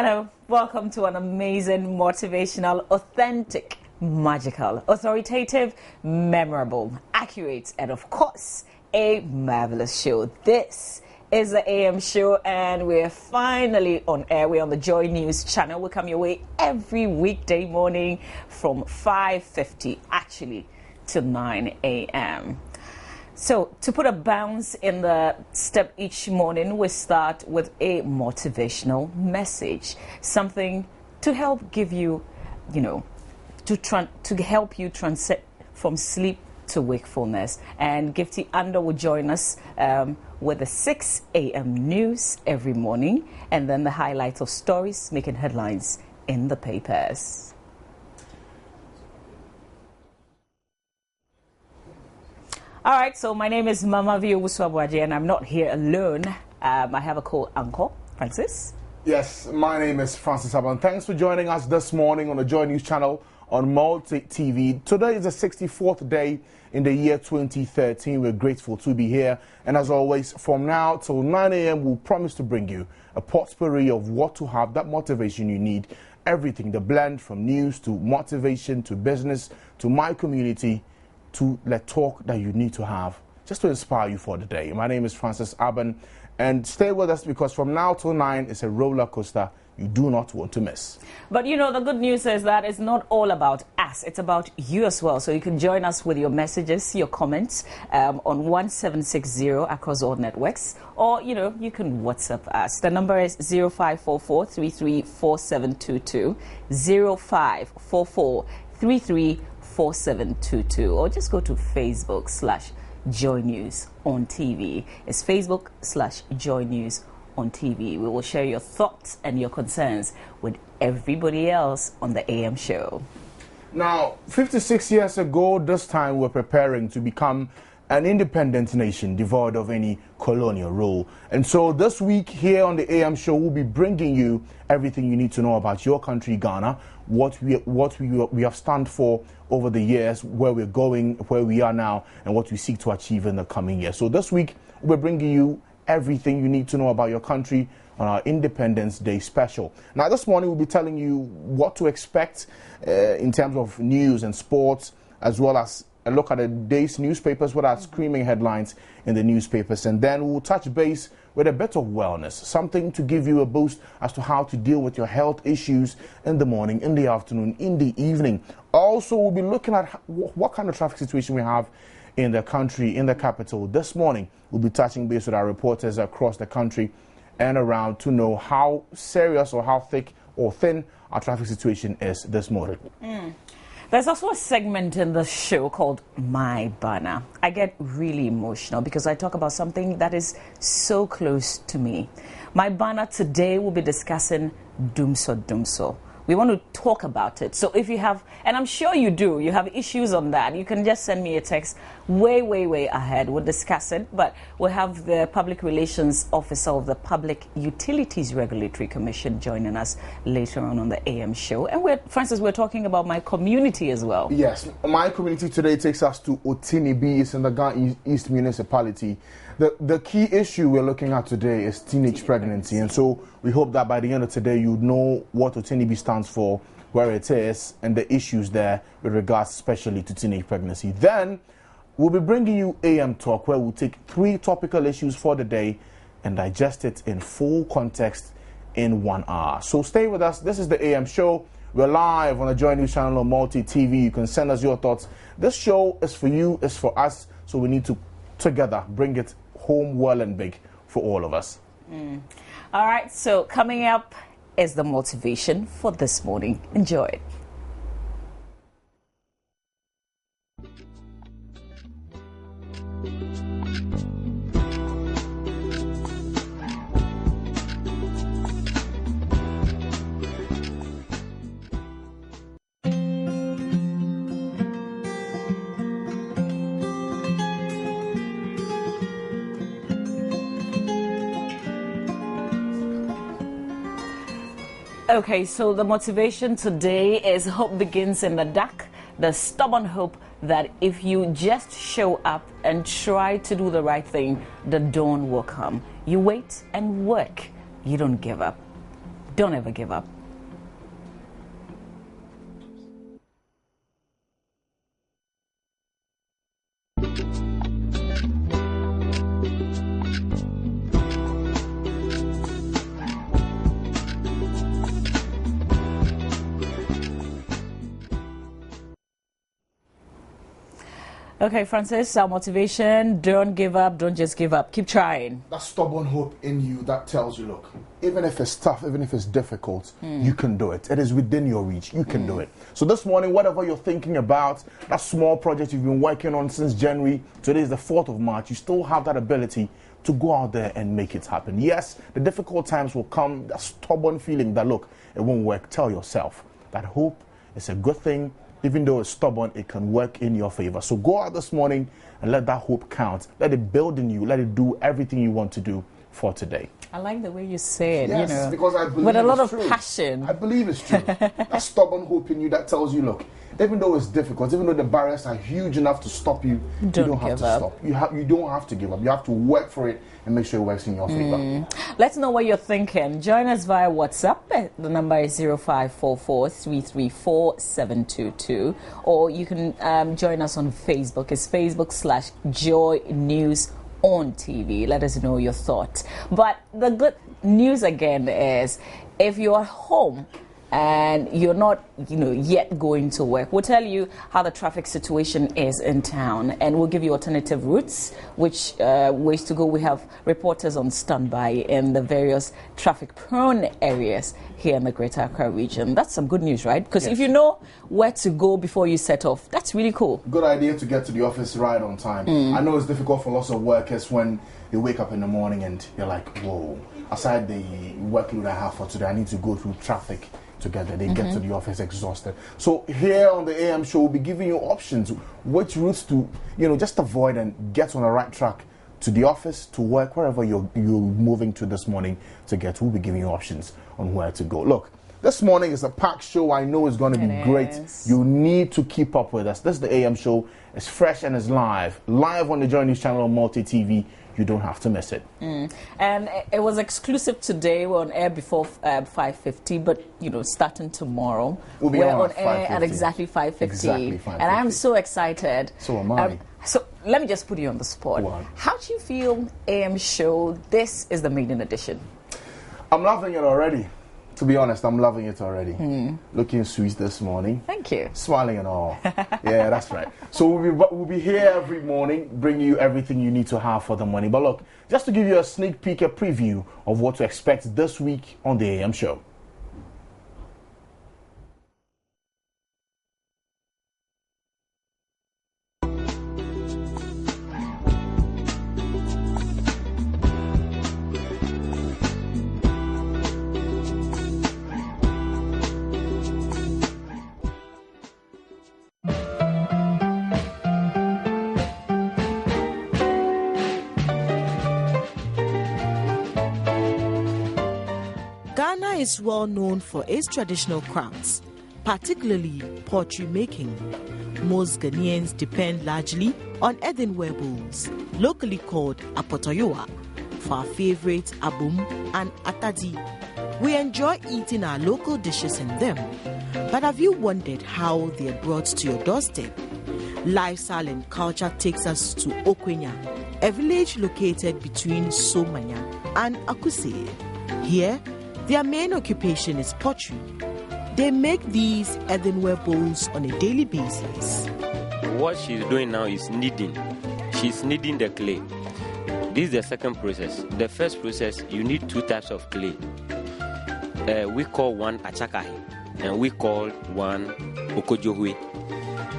Hello, welcome to an amazing, motivational, authentic, magical, authoritative, memorable, accurate, and of course, a marvelous show. This is the AM show, and we're finally on air. We're on the Joy News channel. We come your way every weekday morning from 5:50 actually to 9 a.m. So, to put a bounce in the step each morning, we start with a motivational message, something to help give you, to help you transit from sleep to wakefulness. And Gifty Ando will join us with the 6 a.m. news every morning, and then the highlights of stories making headlines in the papers. All right, so my name is Mama Vio Wuswabwaji, and I'm not here alone. I have a co-anchor, Francis. Yes, my name is Francis Aban. Thanks for joining us this morning on the Joy News channel on Multi TV. Today is the 64th day in the year 2013. We're grateful to be here. And as always, from now till 9 a.m., we'll promise to bring you a potpourri of what to have, that motivation you need. Everything, the blend from news to motivation to business to my community, to the talk that you need to have just to inspire you for the day. My name is Francis Aban, and stay with us because from now till 9 it's a roller coaster you do not want to miss. But the good news is that it's not all about us, it's about you as well. So you can join us with your messages, your comments on 1760 across all networks, or you can WhatsApp us. The number is 0544 334722, 0544 334722, or just go to Facebook/Joy News on TV. It's Facebook/Joy News on TV. We will share your thoughts and your concerns with everybody else on the AM show. Now, 56 years ago, this time we're preparing to become an independent nation devoid of any colonial rule. And so this week here on the AM show, we'll be bringing you everything you need to know about your country, Ghana, what we have stand for over the years, where we're going, where we are now, and what we seek to achieve in the coming year. So this week, we're bringing you everything you need to know about your country on our Independence Day special. Now, this morning, we'll be telling you what to expect in terms of news and sports, as well as a look at the day's newspapers, what are screaming headlines in the newspapers, and then we'll touch base with a bit of wellness, something to give you a boost as to how to deal with your health issues in the morning, in the afternoon, in the evening. Also, we'll be looking at what kind of traffic situation we have in the country, in the capital. This morning, we'll be touching base with our reporters across the country and around to know how serious or how thick or thin our traffic situation is this morning. There's also a segment in the show called My Banner. I get really emotional because I talk about something that is so close to me. My Banner today will be discussing Dumso. We want to talk about it. So if you have, and I'm sure you do, you have issues on that, you can just send me a text way ahead. We'll discuss it, but we'll have the Public Relations Officer of the Public Utilities Regulatory Commission joining us later on the AM show. And Francis, we're talking about my community as well. Yes, my community today takes us to Otinibi. It's in the Ghana East Municipality. The key issue we're looking at today is teenage pregnancy, and so we hope that by the end of today you know what Otinibi stands for, where it is, and the issues there with regards especially to teenage pregnancy. Then we'll be bringing you AM Talk, where we'll take 3 topical issues for the day and digest it in full context in 1 hour. So stay with us. This is the AM show. We're live on the Joy News channel on Multi TV. You can send us your thoughts. This show is for you, it's for us, so we need to together bring it home well and big for all of us. All right, so coming up is the motivation for this morning. Enjoy it. Okay, so the motivation today is hope begins in the dark. The stubborn hope that if you just show up and try to do the right thing, the dawn will come. You wait and work. You don't give up. Don't ever give up. Okay, Francis, our motivation, don't give up, don't just give up. Keep trying. That stubborn hope in you that tells you, look, even if it's tough, even if it's difficult, you can do it. It is within your reach. You can do it. So this morning, whatever you're thinking about, that small project you've been working on since January, today is the 4th of March, you still have that ability to go out there and make it happen. Yes, the difficult times will come, that stubborn feeling that, look, it won't work. Tell yourself that hope is a good thing. Even though it's stubborn, it can work in your favor. So go out this morning and let that hope count. Let it build in you. Let it do everything you want to do for today. I like the way you say it, yes, because I believe with a lot of true. passion. I believe it's true. That stubborn hope in you that tells you, look, even though it's difficult, even though the barriers are huge enough to stop you, you don't have to stop. You don't have to give up. You have to work for it and make sure it works in your favor. Let's know what you're thinking. Join us via WhatsApp. The number is 0544-334-722. Or you can join us on Facebook. It's Facebook.com/Joy News on TV. Let us know your thoughts. But the good news again is if you're home and you're not, yet going to work, we'll tell you how the traffic situation is in town, and we'll give you alternative routes, which ways to go. We have reporters on standby in the various traffic-prone areas here in the Greater Accra region. That's some good news, right? Because if you know where to go before you set off, that's really cool. Good idea to get to the office right on time. I know it's difficult for lots of workers when they wake up in the morning and you're like, whoa, aside the workload I have for today, I need to go through traffic together. They get to the office exhausted. So here on the AM show, we'll be giving you options, which routes to, just avoid and get on the right track to the office, to work, wherever you're moving to this morning to get. We'll be giving you options on where to go. Look, this morning is a packed show. I know it's going to be great. You need to keep up with us. This is the AM show. It's fresh and it's live on the Joy News channel on Multi TV. You don't have to miss it. And it was exclusive today. We're on air before 5:50, but starting tomorrow, we're on air at exactly 5:50. And I'm so excited. So am I. So let me just put you on the spot. How do you feel AM show? This is the maiden edition. I'm loving it already. To be honest, I'm loving it already. Looking sweet this morning. Thank you. Smiling and all. Yeah, that's right. So we'll be here every morning, bringing you everything you need to have for the morning. But look, just to give you a sneak peek, a preview of what to expect this week on the AM show. Ghana is well known for its traditional crafts, particularly pottery making. Most Ghanaians depend largely on earthenware bowls, locally called apotoyoa, for our favorite abum and atadi. We enjoy eating our local dishes in them, but have you wondered how they are brought to your doorstep? Lifestyle and culture takes us to Okwenya, a village located between Somanya and Akuse. Here, their main occupation is pottery. They make these earthenware bowls on a daily basis. What she's doing now is kneading. She's kneading the clay. This is the second process. The first process, you need two types of clay. We call one achakahi and we call one okojohwe.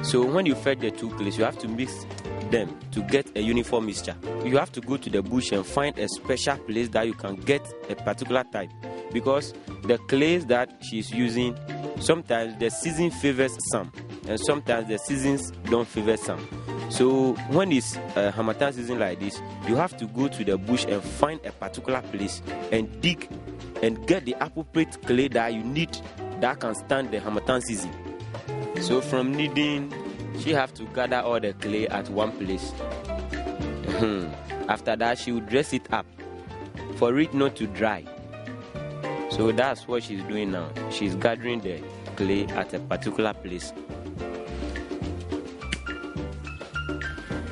So when you fetch the two clays, you have to mix them to get a uniform mixture. You have to go to the bush and find a special place that you can get a particular type, because the clays that she's using, sometimes the season favors some and sometimes the seasons don't favor some. So when it's Harmattan season like this, you have to go to the bush and find a particular place and dig and get the appropriate clay that you need that can stand the Harmattan season. So from kneading, she have to gather all the clay at one place. After that, she will dress it up for it not to dry. So that's what she's doing now. She's gathering the clay at a particular place.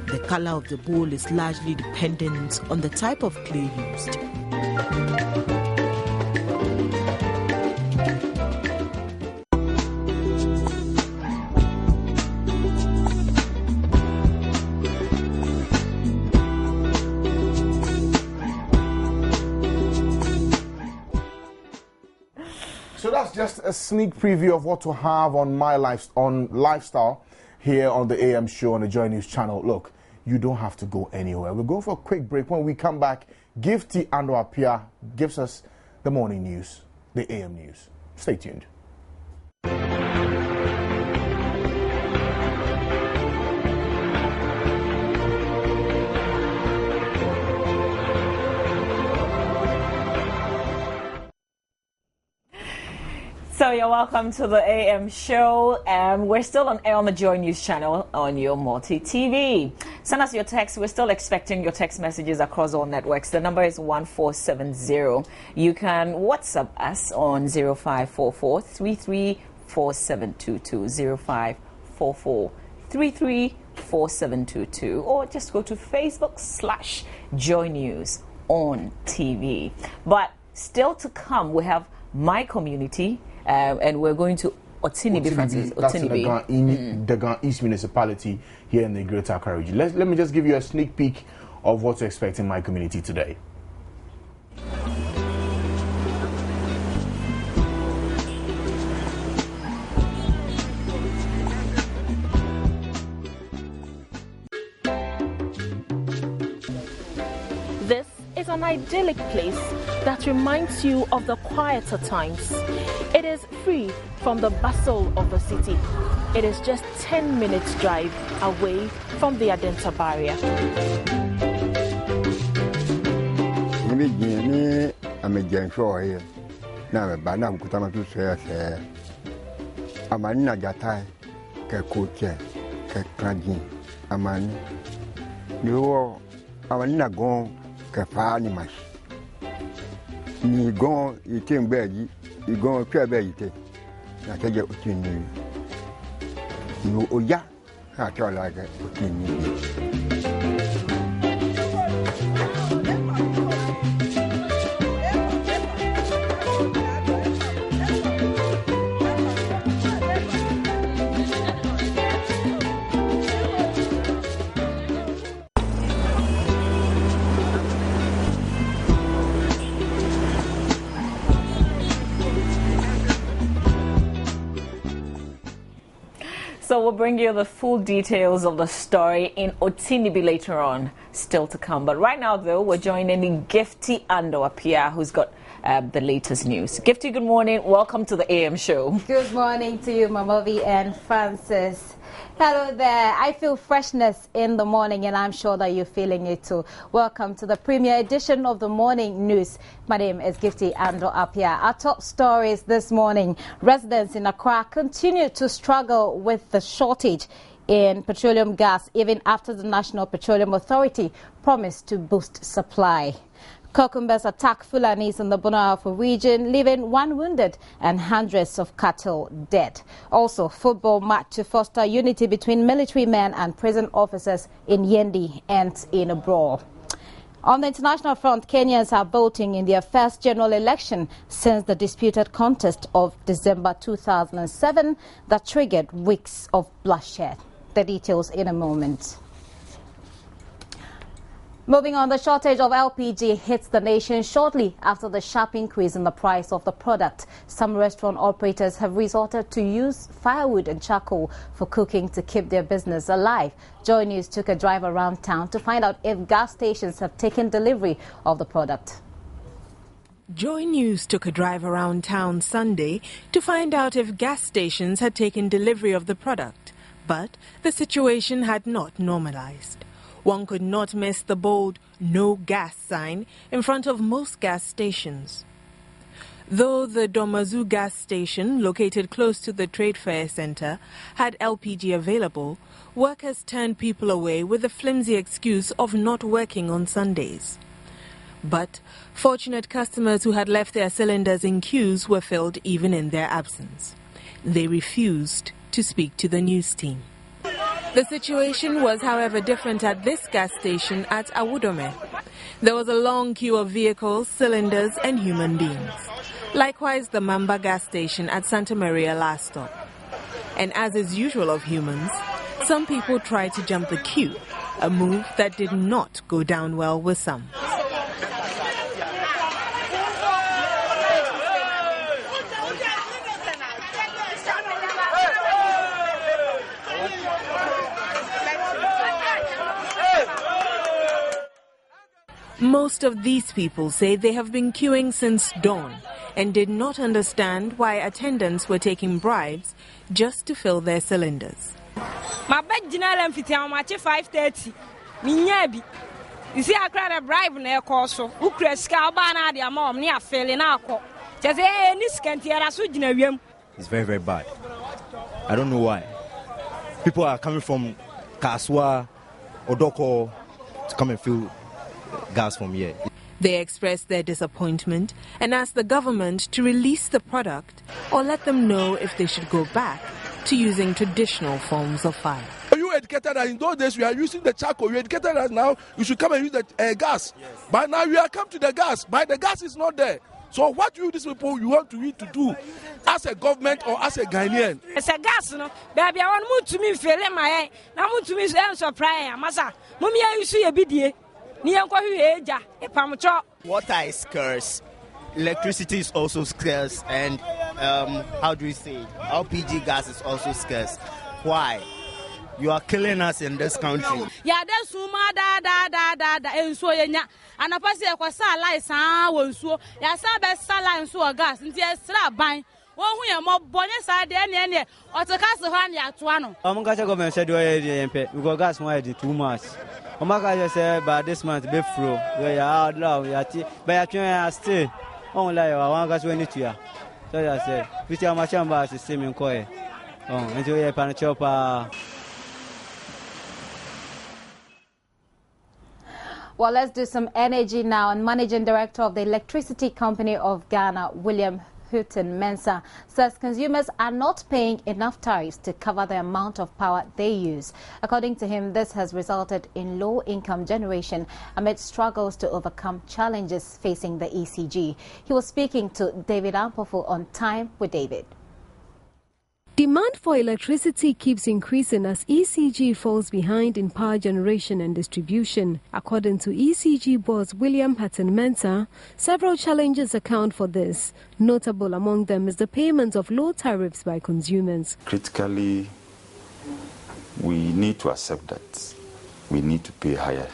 The color of the bowl is largely dependent on the type of clay used. So that's just a sneak preview of what to have on my lifestyle here on the AM show on the Joy News channel. Look, you don't have to go anywhere. We'll go for a quick break. When we come back, Gifty Ando-Appiah gives us the morning news, the AM news. Stay tuned. So you're welcome to the AM show. We're still on air on the Joy News channel on your multi-TV. Send us your text. We're still expecting your text messages across all networks. The number is 1470. You can WhatsApp us on 0544 334722, 0544 334722, or just go to Facebook/Joy News on TV. But still to come, we have My Community. And we're going to Otinibi, Francis. That's in the Dagan East Municipality here in the Greater Accra region. Let me just give you a sneak peek of what to expect in My Community today. This is an idyllic place that reminds you of the quieter times. It is free from the bustle of the city. It is just 10 minutes drive away from the Adenta barrier. Ni gon itin beji igon twa bejite na teje utini no oya ha tola ga utini. So we'll bring you the full details of the story in Otinibi later on, still to come. But right now, though, we're joining Gifty Ando-Appiah, who's got the latest news. Gifty, good morning. Welcome to the AM show. Good morning to you, Mamovi and Francis. Hello there. I feel freshness in the morning, and I'm sure that you're feeling it too. Welcome to the premiere edition of the morning news. My name is Gifty Ando-Appiah. Our top stories this morning: residents in Accra continue to struggle with the shortage in petroleum gas, even after the National Petroleum Authority promised to boost supply. Cucumbers attack Fulanis in the Bonaafo region, leaving one wounded and hundreds of cattle dead. Also, football match to foster unity between military men and prison officers in Yendi ends in a brawl. On the international front, Kenyans are voting in their first general election since the disputed contest of December 2007 that triggered weeks of bloodshed. The details in a moment. Moving on, the shortage of LPG hits the nation shortly after the sharp increase in the price of the product. Some restaurant operators have resorted to use firewood and charcoal for cooking to keep their business alive. Joy News took a drive around town to find out if gas stations have taken delivery of the product. Joy News took a drive around town Sunday to find out if gas stations had taken delivery of the product. But the situation had not normalized. One could not miss the bold "No Gas" sign in front of most gas stations. Though the Domazu gas station, located close to the Trade Fair Center, had LPG available, workers turned people away with the flimsy excuse of not working on Sundays. But fortunate customers who had left their cylinders in queues were filled even in their absence. They refused to speak to the news team. The situation was, however, different at this gas station at Awudome. There was a long queue of vehicles, cylinders and human beings. Likewise, the Mamba gas station at Santa Maria last stop. And as is usual of humans, some people tried to jump the queue, a move that did not go down well with some. Most of these people say they have been queuing since dawn and did not understand why attendants were taking bribes just to fill their cylinders. My bed general 5:30. Minyabi. You see, I cried a bribe in a course. Who creates Scalbana, their mom, near failing our call. Just a niscantia. It's very, very bad. I don't know why. People are coming from Kaswa, Odoko to come and fill gas from here. They expressed their disappointment and asked the government to release the product or let them know if they should go back to using traditional forms of fire. You educated us in those days, we are using the charcoal. You educated us now, you should come and use the gas. Yes. But now you have come to the gas, but the gas is not there. So what you these people you want to do as a government or as a Ghanaian? It's a gas, no. Baby, I want to me feel my now to me surprise. Massa, Mummy, you see a biddy. Water is scarce, electricity is also scarce, and how do we say it? LPG gas is also scarce. Why? You are killing us in this country. Yeah, that's da and so and I pass a quasa license so ya sabe sala so gas into a slab buying. One we are more bonus side any or to cast the hand ya tuano. I'm going to go and say, we got gas more too much. Omaka said, by this month, be through. We are out loud, but I can't stay. Only I want gas when it's here. So I said, which are my chambers is same in Koy. Oh, into a pan chopper. Well, let's do some energy now. And Managing Director of the Electricity Company of Ghana, William Houghton Mensah, says consumers are not paying enough tariffs to cover the amount of power they use. According to him, this has resulted in low-income generation amid struggles to overcome challenges facing the ECG. He was speaking to David Ampofo on Time with David. Demand for electricity keeps increasing as ECG falls behind in power generation and distribution. According to ECG boss William Houghton Mensah, several challenges account for this. Notable among them is the payment of low tariffs by consumers. Critically, we need to accept that we need to pay higher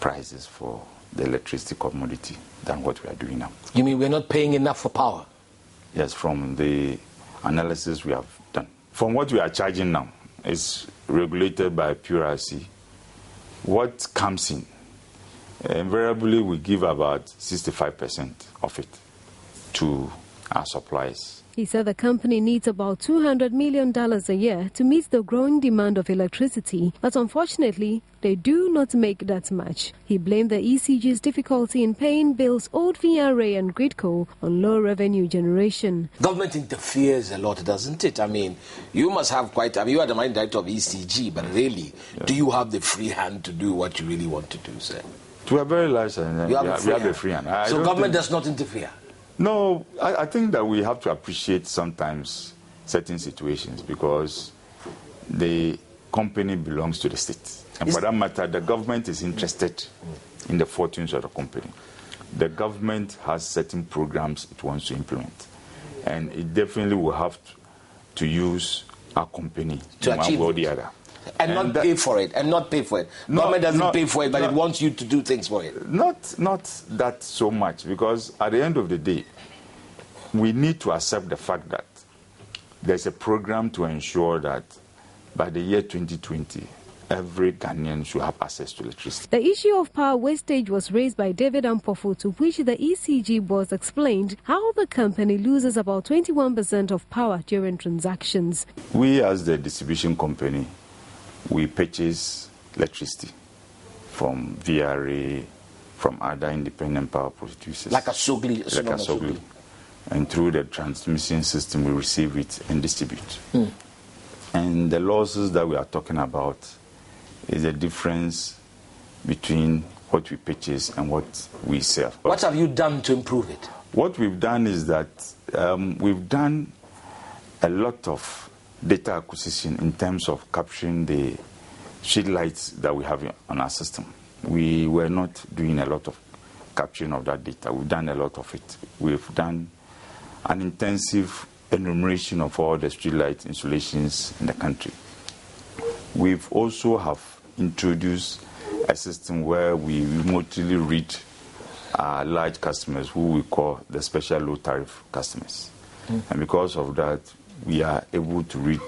prices for the electricity commodity than what we are doing now. You mean we're not paying enough for power? Yes, from the analysis we have done. From what we are charging now is regulated by PURC. What comes in, invariably we give about 65% of it to our suppliers. He said the company needs about $200 million a year to meet the growing demand of electricity, but unfortunately, they do not make that much. He blamed the ECG's difficulty in paying bills owed VRA and Gridco on low revenue generation. Government interferes a lot, doesn't it? I mean, you must have quite, you are the managing director of ECG, but really, do you have the free hand to do what you really want to do, sir? To a very large extent, we have the free hand. So government does not interfere? No, I think that we have to appreciate sometimes certain situations because the company belongs to the state. And for that matter, the government is interested in the fortunes of the company. The government has certain programs it wants to implement. And it definitely will have to use our company to achieve one or the other. And not pay for it, Government doesn't pay for it, but it wants you to do things for it. Not that so much, because at the end of the day, we need to accept the fact that there's a program to ensure that by the year 2020, every Ghanaian should have access to electricity. The issue of power wastage was raised by David Ampofo, to which the ECG boss explained how the company loses about 21% of power during transactions. We, as the distribution company, we purchase electricity from VRA, from other independent power producers. Like a Sogli. Like a Sogli. And through the transmission system, we receive it and distribute. And the losses that we are talking about is the difference between what we purchase and what we sell. What have you done to improve it? What we've done is that we've done a lot of data acquisition in terms of capturing the street lights that we have on our system. We were not doing a lot of capturing of that data. We've done a lot of it. We've done an intensive enumeration of all the street light installations in the country. We've also have introduced a system where we remotely read our large customers, who we call the special low tariff customers. And because of that, we are able to read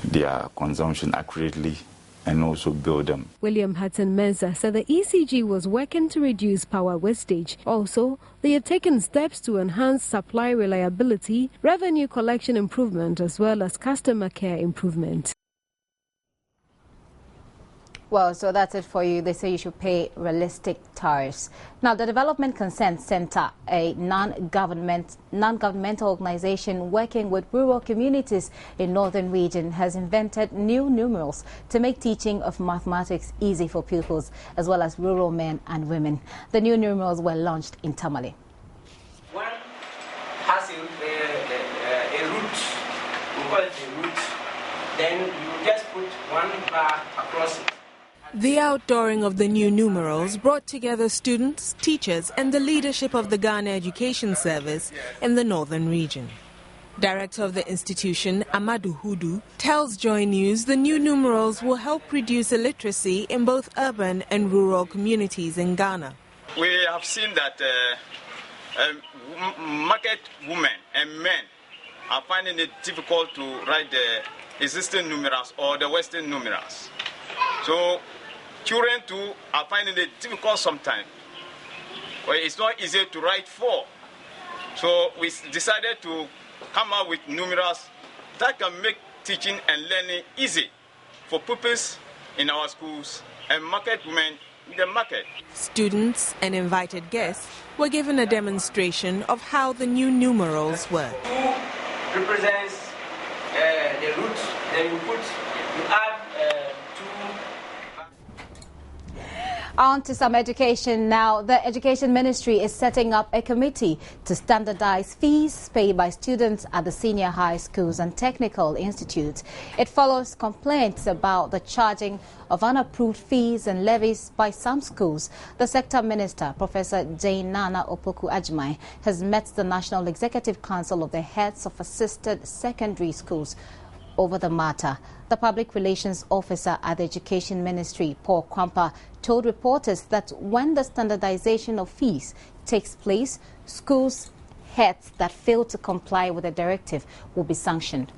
their consumption accurately and also build them. William Hatton Mensah said the ECG was working to reduce power wastage. Also, they have taken steps to enhance supply reliability, revenue collection improvement, as well as customer care improvement. Well, so that's it for you. They say you should pay realistic tariffs. Now, the Development Consent Center, a non-governmental organization working with rural communities in Northern Region, has invented new numerals to make teaching of mathematics easy for pupils, as well as rural men and women. The new numerals were launched in Tamale. One has a root, we call it a root. Then you just put one bar across it. The outdooring of the new numerals brought together students, teachers and the leadership of the Ghana Education Service in the Northern Region. Director of the institution, Amadou Hudu, tells Joy News the new numerals will help reduce illiteracy in both urban and rural communities in Ghana. We have seen that market women and men are finding it difficult to write the existing numerals or the Western numerals. So children too are finding it difficult sometimes. Well, it's not easy to write 4. So we decided to come up with numerals that can make teaching and learning easy for pupils in our schools and market women in the market. Students and invited guests were given a demonstration of how the new numerals work. 2 represents the root, then you add 2. On to some education now. The Education Ministry is setting up a committee to standardize fees paid by students at the senior high schools and technical institutes. It follows complaints about the charging of unapproved fees and levies by some schools. The sector minister, Professor Jane Nana Opoku Ajmai, has met the National Executive Council of the heads of assisted secondary schools over the matter. The Public Relations Officer at the Education Ministry, Paul Kwampa, told reporters that when the standardization of fees takes place, schools heads that fail to comply with the directive will be sanctioned.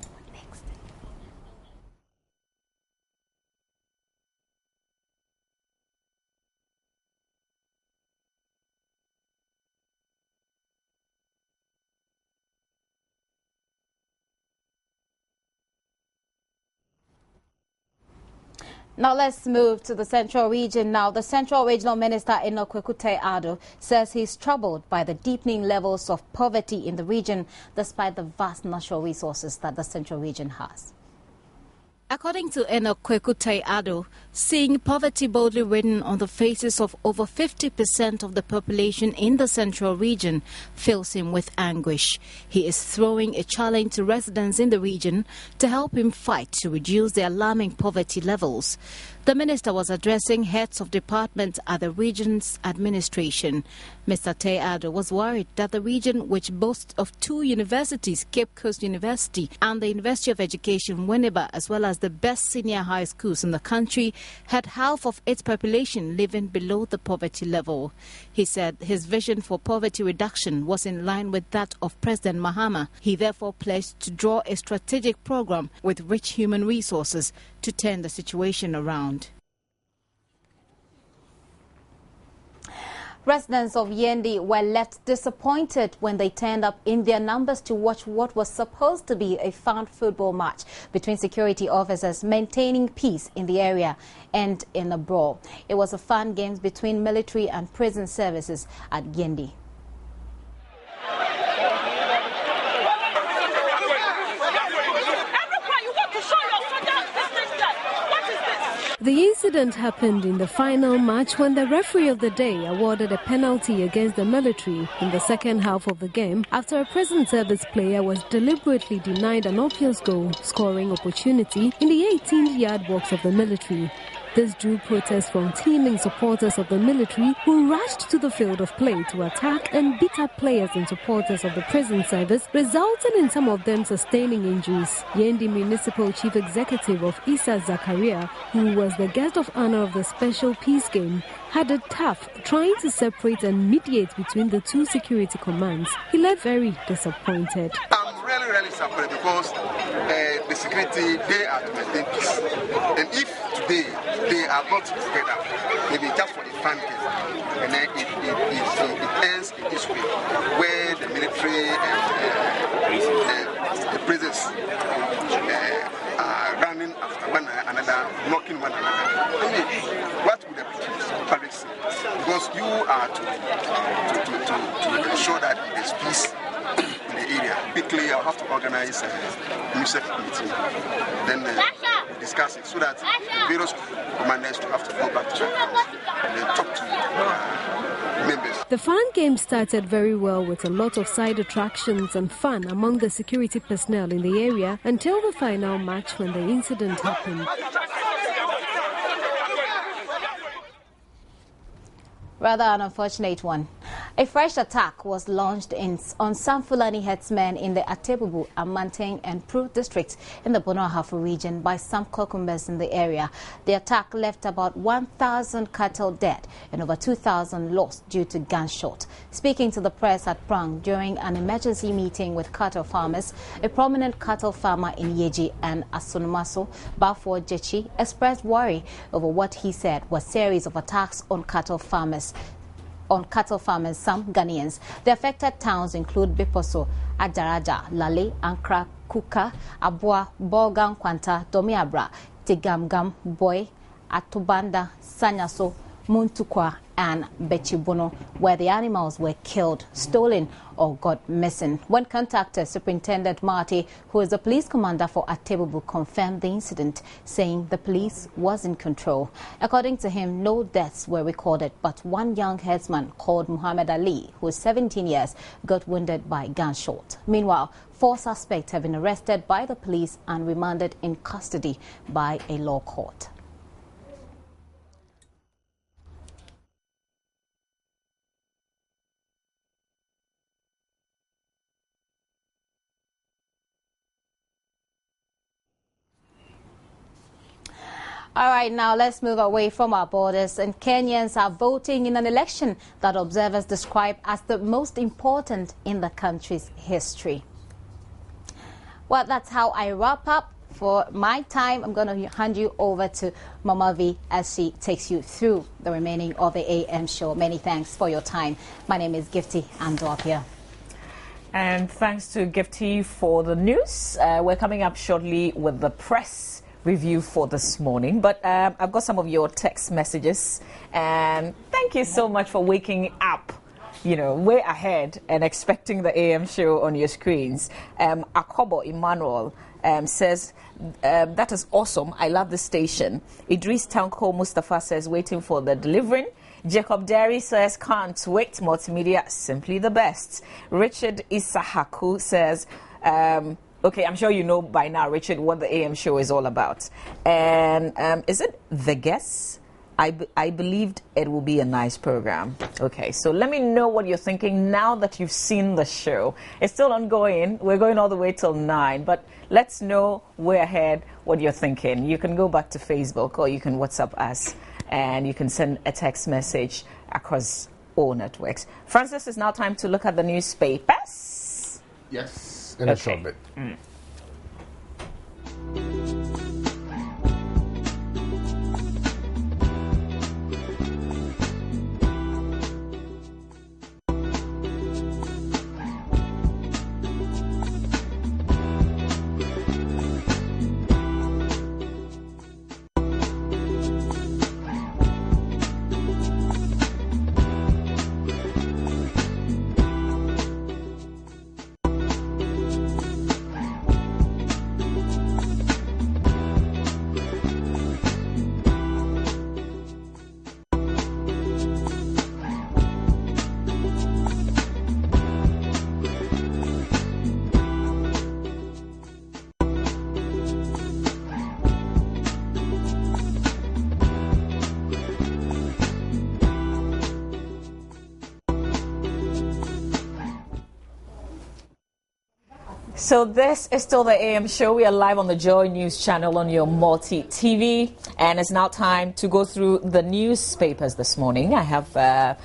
Now let's move to the Central Region now. The Central Regional Minister, Enoch Kwekutei-Addo, says he's troubled by the deepening levels of poverty in the region despite the vast natural resources that the Central Region has. According to Enoch Kwekutei-Addo, seeing poverty boldly written on the faces of over 50% of the population in the Central Region fills him with anguish. He is throwing a challenge to residents in the region to help him fight to reduce the alarming poverty levels. The minister was addressing heads of departments at the region's administration. Mr. Tay-Addo was worried that the region, which boasts of 2 universities, Cape Coast University and the University of Education, Winneba, as well as the best senior high schools in the country, had half of its population living below the poverty level. He said his vision for poverty reduction was in line with that of President Mahama. He therefore pledged to draw a strategic program with rich human resources to turn the situation around. Residents of Yendi were left disappointed when they turned up in their numbers to watch what was supposed to be a fun football match between security officers maintaining peace in the area and in a brawl. It was a fun game between military and prison services at Yendi. The incident happened in the final match when the referee of the day awarded a penalty against the military in the second half of the game after a prison service player was deliberately denied an obvious goal scoring opportunity in the 18th-yard box of the military. This drew protests from teeming supporters of the military who rushed to the field of play to attack and beat up players and supporters of the prison service, resulting in some of them sustaining injuries. Yendi Municipal Chief Executive of Issa Zakaria, who was the guest of honor of the special peace game, had it tough trying to separate and mediate between the two security commands. He left very disappointed. I'm really disappointed because the security, they are to maintain peace. And if today they are not together, maybe just for the fun game, and then it ends in this way, where the military and the prisons are running after one another, knocking one another. I mean, what would the public say? Because you are to ensure that there's peace in the area. Quickly, I'll have to organize a MUSEC meeting. Then we'll discuss it so that the various commanders will have to go back to the house and then talk to members. The fun game started very well with a lot of side attractions and fun among the security personnel in the area until the final match when the incident happened. Rather an unfortunate one. A fresh attack was launched on some Fulani herdsmen in the Atebubu, Amanteng and Pru districts in the Bono Ahafo region by some Kokumbas in the area. The attack left about 1,000 cattle dead and over 2,000 lost due to gunshot. Speaking to the press at Prang during an emergency meeting with cattle farmers, a prominent cattle farmer in Yeji and Asunumaso, Bafo Jechi, expressed worry over what he said was a series of attacks on cattle farmers, some Ghanaians. The affected towns include Biposo, Ajaraja, Lale, Ankra, Kuka, Abua, Bogan, Kwanta, Domiabra, Tigamgam, Boy, Atubanda, Sanyaso, Muntukwa and Bechibono, where the animals were killed, stolen or got missing. When contacted, Superintendent Marty, who is the police commander for Atebubu, confirmed the incident, saying the police was in control. According to him, no deaths were recorded, but one young herdsman called Muhammad Ali, who is 17 years, got wounded by gunshot. Meanwhile, 4 suspects have been arrested by the police and remanded in custody by a law court. All right, now let's move away from our borders. And Kenyans are voting in an election that observers describe as the most important in the country's history. Well, that's how I wrap up for my time. I'm going to hand you over to Mama V as she takes you through the remaining of the AM show. Many thanks for your time. My name is Gifty Andopia. And thanks to Gifty for the news. We're coming up shortly with the press review for this morning, but I've got some of your text messages, and thank you so much for waking up, way ahead and expecting the AM show on your screens. Akobo Emmanuel says, that is awesome. I love the station. Idris Tanko Mustafa says, waiting for the delivering. Jacob Derry says, can't wait. Multimedia, simply the best. Richard Isahaku says, okay, I'm sure you know by now, Richard, what the AM show is all about. And is it The Guess? I believed it will be a nice program. Okay, so let me know what you're thinking now that you've seen the show. It's still ongoing. We're going all the way till 9, but let's know way ahead what you're thinking. You can go back to Facebook or you can WhatsApp us and you can send a text message across all networks. Francis, it's now time to look at the newspapers. Yes. In a short bit. So this is still the AM show. We are live on the Joy News channel on your multi-TV. And it's now time to go through the newspapers this morning. I have the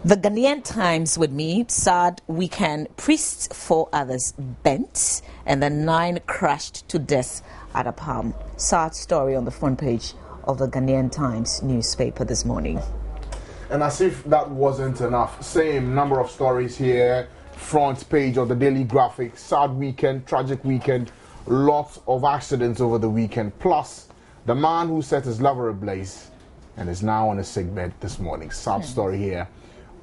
Ghanaian Times with me. Sad weekend, priests 4 others bent, and then 9 crashed to death at a palm. Sad story on the front page of the Ghanaian Times newspaper this morning. And as if that wasn't enough, same number of stories here. Front page of the Daily Graphic. Sad weekend, tragic weekend, lots of accidents over the weekend. Plus, the man who set his lover ablaze and is now on a sick bed this morning. Sad story here.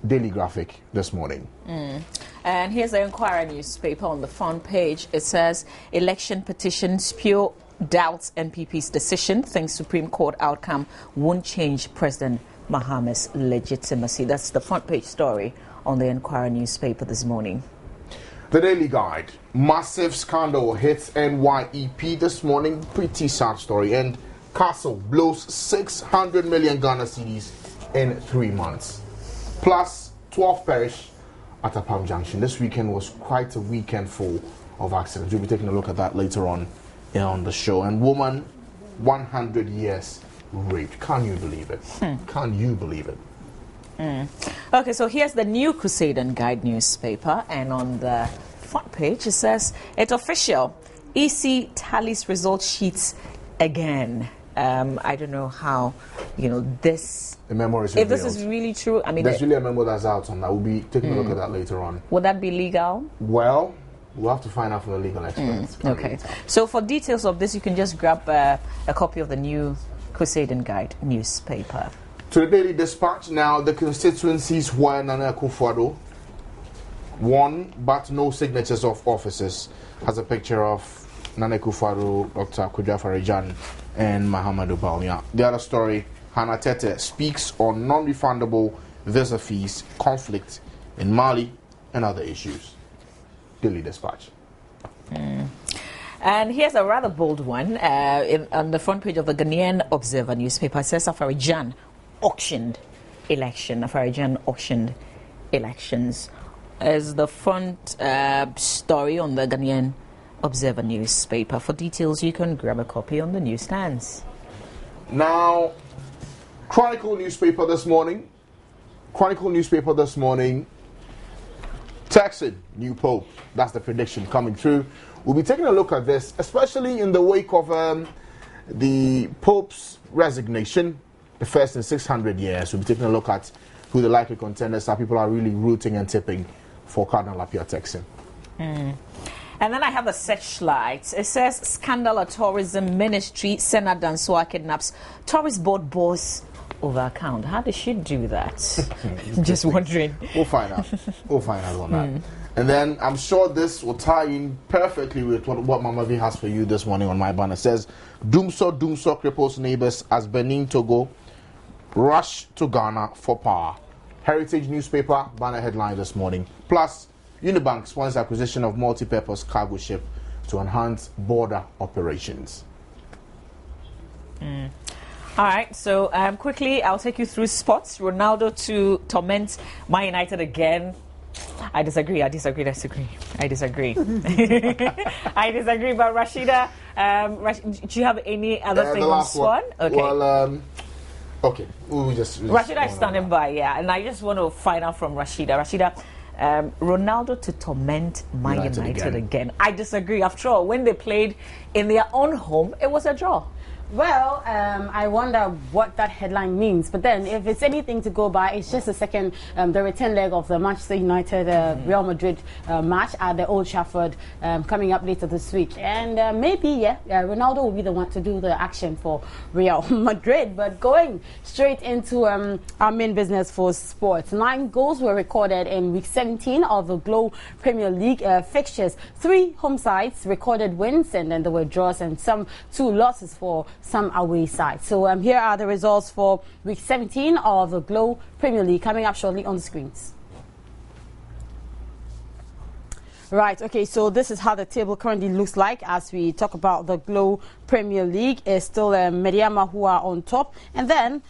Daily Graphic this morning. And here's the Inquirer newspaper on the front page. It says, election petition spew doubts NPP's decision. Thinks Supreme Court outcome won't change President Mahama's legitimacy. That's the front page story on the Inquirer newspaper this morning. The Daily Guide. Massive scandal hits NYEP this morning. Pretty sad story. And Castle blows 600 million Ghana cedis in 3 months. Plus 12 perish at Apam Junction. This weekend was quite a weekend full of accidents. We'll be taking a look at that later on the show. And woman, 100 years raped. Can you believe it? Can you believe it? Okay, so here's the New Crusader Guide newspaper, and on the front page it says, it's official, EC tallies result sheets again. I don't know how, this... The memo is if this is really true, I mean... There's really a memo that's out on that. We'll be taking a look at that later on. Would that be legal? Well, we'll have to find out from the legal experts. Okay, so for details of this, you can just grab a copy of the New Crusader Guide newspaper. To the Daily Dispatch now, the constituencies where Nana Akufo-Addo won, but no signatures of officers. Has a picture of Nana Akufo-Addo, Dr. Kwadwo Afari-Gyan, and Mahamudu Bawumia. The other story, Hannah Tete speaks on non-refundable visa fees, conflict in Mali, and other issues. Daily Dispatch. And here's a rather bold one on the front page of the Ghanaian Observer newspaper. It says Afari-Gyan auctioned election. Afari-Gyan auctioned elections as the front story on the Ghanaian Observer newspaper. For details, you can grab a copy on the newsstands. Now, Chronicle newspaper this morning. Texan, new Pope. That's the prediction coming through. We'll be taking a look at this, especially in the wake of the Pope's resignation, the first in 600 years. We'll be taking a look at who the likely contenders are. People are really rooting and tipping for Cardinal Appiah Texan. And then I have the searchlight. It says, scandal at tourism ministry, Senna Dansoa kidnaps tourist board boss over account. How did she do that? Just wondering. We'll find out. On that. And then I'm sure this will tie in perfectly with what Mama V has for you this morning on my banner. It says, Doomso cripples neighbors as Benin Togo rush to Ghana for power. Heritage newspaper banner headline this morning. Plus, Unibank sponsors acquisition of multi-purpose cargo ship to enhance border operations. All right, so quickly, I'll take you through sports. Ronaldo to torment Man United again. I disagree. I disagree, but Rashida, do you have any other thing on Swan? Okay. Well, okay. We'll just Rashida is standing by, yeah. And I just want to find out from Rashida. Rashida, Ronaldo to torment Man United again. I disagree. After all, when they played in their own home, it was a draw. Well, I wonder what that headline means. But then, if it's anything to go by, it's just the second, the return leg of the Manchester United Real Madrid match at the Old Trafford coming up later this week. And maybe, Ronaldo will be the one to do the action for Real Madrid. But going straight into our main business for sports, 9 goals were recorded in week 17 of the Globe Premier League fixtures. 3 home sides recorded wins, and then there were draws and 2 losses for some away sides. So here are the results for week 17 of the Globe Premier League coming up shortly on the screens. Right, okay, so this is how the table currently looks like as we talk about the Globe Premier League is still Mediama, who are on top, and then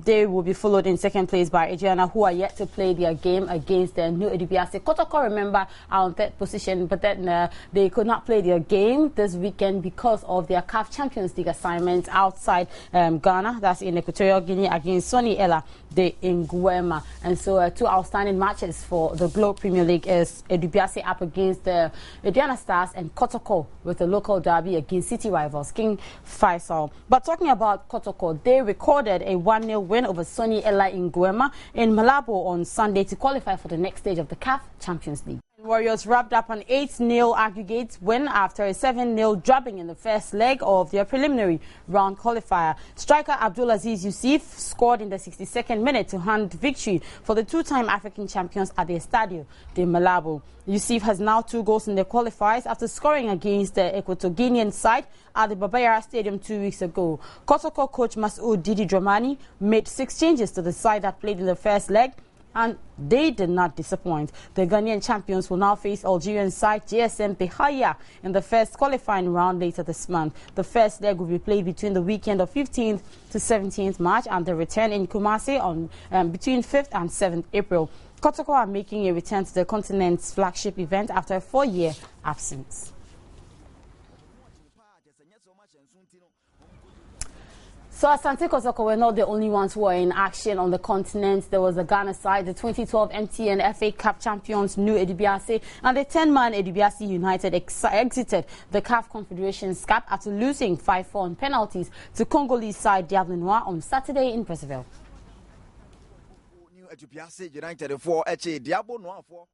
they will be followed in second place by Adriana, who are yet to play their game against the New Edubiase. Kotoko, remember, are on third position, but then they could not play their game this weekend because of their CAF Champions League assignment outside Ghana. That's in Equatorial Guinea against Sonny Ella de Nguema. And so 2 outstanding matches for the Globe Premier League is Edubiase up against the Adriana Stars and Kotoko with the local derby against city rivals King Faisal. But talking about Kotoko, they recorded a 1-0 win over Sonny Ella Nguema in Malabo on Sunday to qualify for the next stage of the CAF Champions League. Warriors wrapped up an 8-0 aggregate win after a 7-0 drubbing in the first leg of their preliminary round qualifier. Striker Abdulaziz Yusuf scored in the 62nd minute to hand victory for the two-time African champions at the Estadio de Malabo. Yusuf has now 2 goals in the qualifiers after scoring against the Equatorial side at the Babayara Stadium 2 weeks ago. Kotoko coach Masoud Didi Dramani made 6 changes to the side that played in the first leg, and they did not disappoint. The Ghanaian champions will now face Algerian side GSM Pehaya in the first qualifying round later this month. The first leg will be played between the weekend of 15th to 17th March and the return in Kumasi on between 5th and 7th April. Kotoko are making a return to the continent's flagship event after a 4-year absence. So Asante Kotoko were not the only ones who were in action on the continent. There was the Ghana side, the 2012 MTN FA Cup champions New Edubiase, and the 10-man Edubiase United exited the CAF Confederations Cup after losing 5-4 on penalties to Congolese side Diable Noir on Saturday in Brazzaville. New Edubiase United for Diable Noir for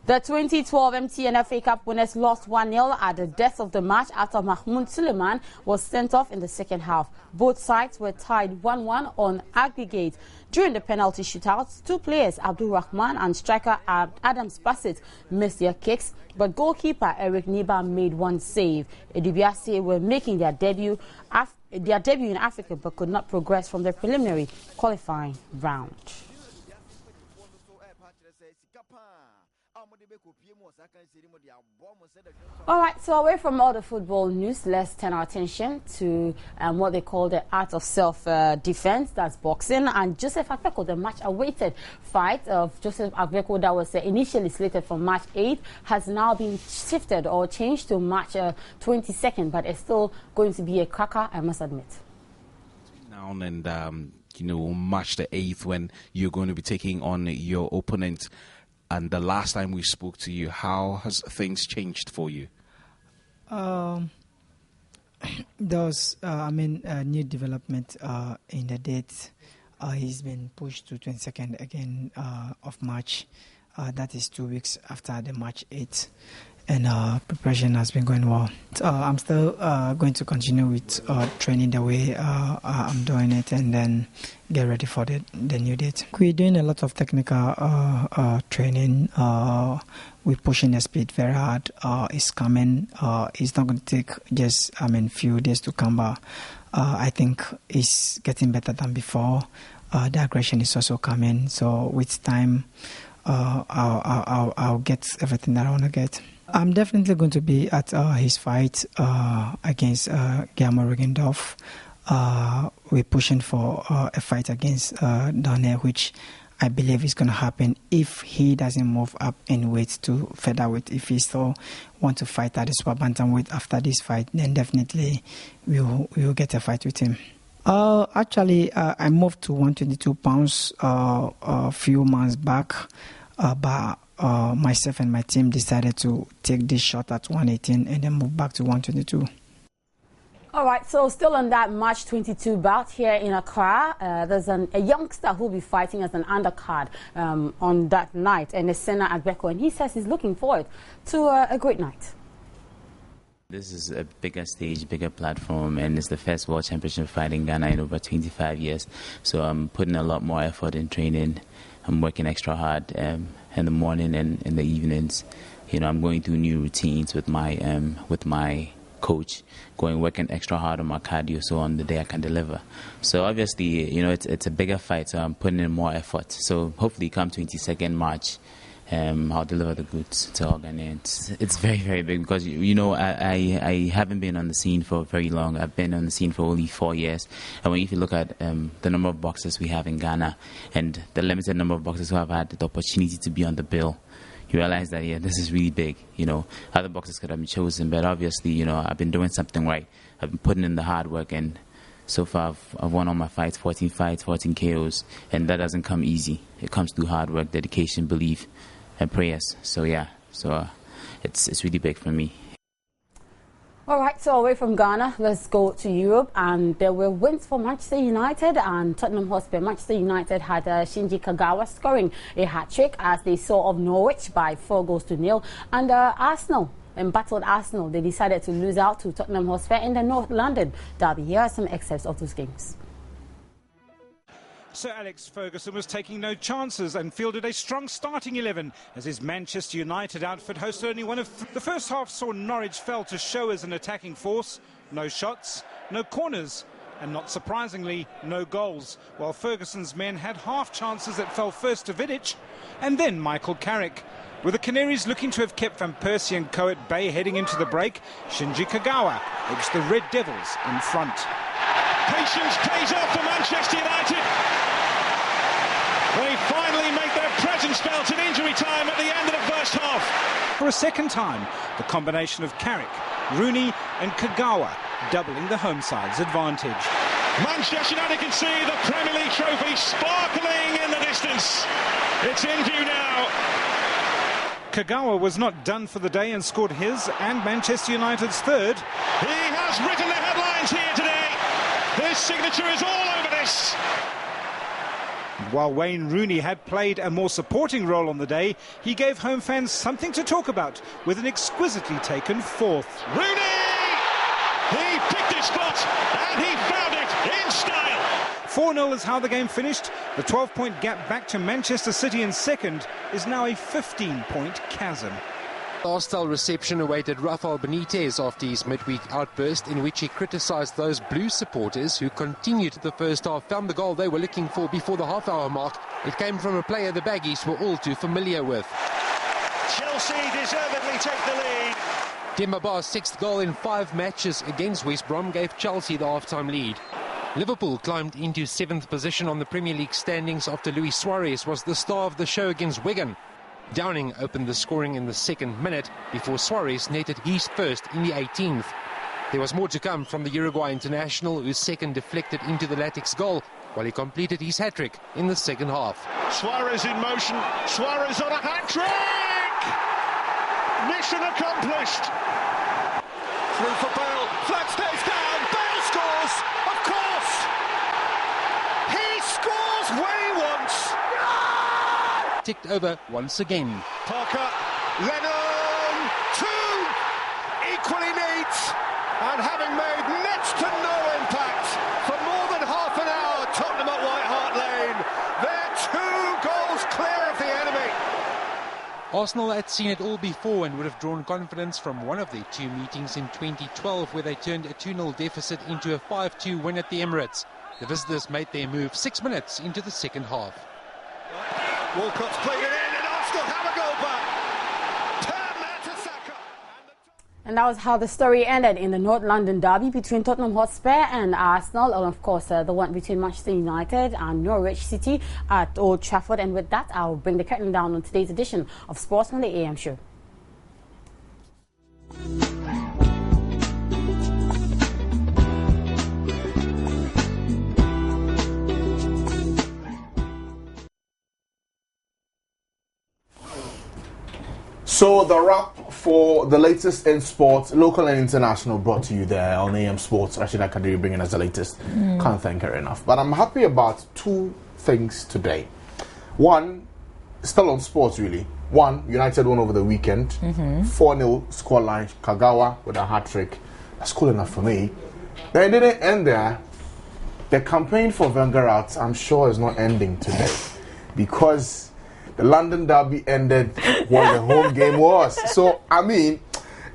the 2012 MTN FA Cup winners lost 1-0 at the death of the match after Mahmoud Suleiman was sent off in the second half. Both sides were tied 1-1 on aggregate. During the penalty shootouts, 2 players, Abdul Rahman and striker Adam Spassett, missed their kicks, but goalkeeper Eric Niba made 1 save. Edubiase were making their debut in Africa but could not progress from the preliminary qualifying round. All right, so away from all the football news, let's turn our attention to what they call the art of self-defense, that's boxing. And Joseph Akpeko, the much-awaited fight of Joseph Akpeko that was initially slated for March 8th, has now been shifted or changed to March 22nd, but it's still going to be a cracker, I must admit. Now and, March the 8th, when you're going to be taking on your opponent. And the last time we spoke to you, how has things changed for you? There was, a new development in the date. He's been pushed to 22nd again of March. That is 2 weeks after the March 8th. And preparation has been going well. I'm still going to continue with training the way I'm doing it and then get ready for the new date. We're doing a lot of technical training. We're pushing the speed very hard. It's coming. It's not going to take just few days to come, but I think it's getting better than before. The aggression is also coming. So with time, I'll get everything that I want to get. I'm definitely going to be at his fight against Guillermo Regendorf. We're pushing for a fight against Donnell, which I believe is going to happen if he doesn't move up in weight to featherweight. If he still want to fight at the super bantamweight after this fight, then definitely we'll get a fight with him. Actually, I moved to 122 pounds a few months back, but myself and my team decided to take this shot at 118 and then move back to 122. All right, so still on that March 22 bout here in Accra, there's a youngster who will be fighting as an undercard on that night, and it's Senna Akpeko, and he says he's looking forward to a great night. This is a bigger stage, bigger platform, and it's the first World Championship fight in Ghana in over 25 years. So I'm putting a lot more effort in training. I'm working extra hard in the morning and in the evenings. I'm going through new routines with my coach, working extra hard on my cardio, so on the day I can deliver. So obviously, it's a bigger fight, so I'm putting in more effort. So hopefully come 22nd March, I'll deliver the goods to all Ghanaians. It's very, very big because, I haven't been on the scene for very long. I've been on the scene for only 4 years. And if you look at the number of boxers we have in Ghana and the limited number of boxers who have had the opportunity to be on the bill, you realize that, this is really big. Other boxers could have been chosen, but obviously, I've been doing something right. I've been putting in the hard work, and so far I've won all my fights, 14 KOs, and that doesn't come easy. It comes through hard work, dedication, belief, and prayers. So it's really big for me. All right, so away from Ghana, let's go to Europe. And there were wins for Manchester United and Tottenham Hotspur. Manchester United had Shinji Kagawa scoring a hat-trick as they saw off Norwich by 4-0. And Arsenal embattled Arsenal. They decided to lose out to Tottenham Hotspur in the North London derby. Here are some excerpts of those games. Sir Alex Ferguson was taking no chances and fielded a strong starting 11 as his Manchester United outfit hosted only one of the first half saw Norwich fail to show as an attacking force. No shots, no corners, and not surprisingly, no goals, while Ferguson's men had half chances that fell first to Vidic and then Michael Carrick. With the Canaries looking to have kept Van Persie and co at bay heading into the break, Shinji Kagawa edged the Red Devils in front. Patience pays off for Manchester United. They finally make their presence felt in injury time at the end of the first half. For a second time, the combination of Carrick, Rooney and Kagawa doubling the home side's advantage. Manchester United can see the Premier League trophy sparkling in the distance. It's in view now. Kagawa was not done for the day and scored his and Manchester United's third. He has written the headlines here today. His signature is all over this. While Wayne Rooney had played a more supporting role on the day, he gave home fans something to talk about with an exquisitely taken fourth. Rooney! He picked his spot and he found it in style. 4-0 is how the game finished. The 12-point gap back to Manchester City in second is now a 15-point chasm. Hostile reception awaited Rafael Benitez after his midweek outburst in which he criticised those blue supporters who continued the first half, found the goal they were looking for before the half-hour mark. It came from a player the Baggies were all too familiar with. Chelsea deservedly take the lead. Demba Ba's sixth goal in 5 matches against West Brom gave Chelsea the half-time lead. Liverpool climbed into 7th position on the Premier League standings after Luis Suarez was the star of the show against Wigan. Downing opened the scoring in the 2nd minute before Suarez netted his first in the 18th. There was more to come from the Uruguay international, whose second deflected into the Latix goal while he completed his hat-trick in the second half. Suarez in motion, Suarez on a hat-trick! Mission accomplished! Through for Bale, flag stays down, Bale scores! Of course! He scores when he wants! Ticked over once again. Parker, Lennon, 2! Equally neat! And having made next to no impact for more than half an hour, Tottenham at White Hart Lane. They're 2 goals clear of the enemy. Arsenal had seen it all before and would have drawn confidence from one of their 2 meetings in 2012 where they turned a 2-0 deficit into a 5-2 win at the Emirates. The visitors made their move 6 minutes into the second half. Walcott's played it in and Arsenal have a goal back. And that was how the story ended in the North London derby between Tottenham Hotspur and Arsenal, and of course the one between Manchester United and Norwich City at Old Trafford. And with that, I'll bring the curtain down on today's edition of Sports on the AM Show. So the wrap for the latest in sports, local and international, brought to you there on AM Sports. Rashida Kadiri bringing us the latest. Can't thank her enough. But I'm happy about 2 things today. One, still on sports really. One, United won over the weekend. 4-0 scoreline. Kagawa with a hat-trick. That's cool enough for me. Then it didn't end there. The campaign for Wenger out, I'm sure, is not ending today. Because the London derby ended what the home game was. So, I mean,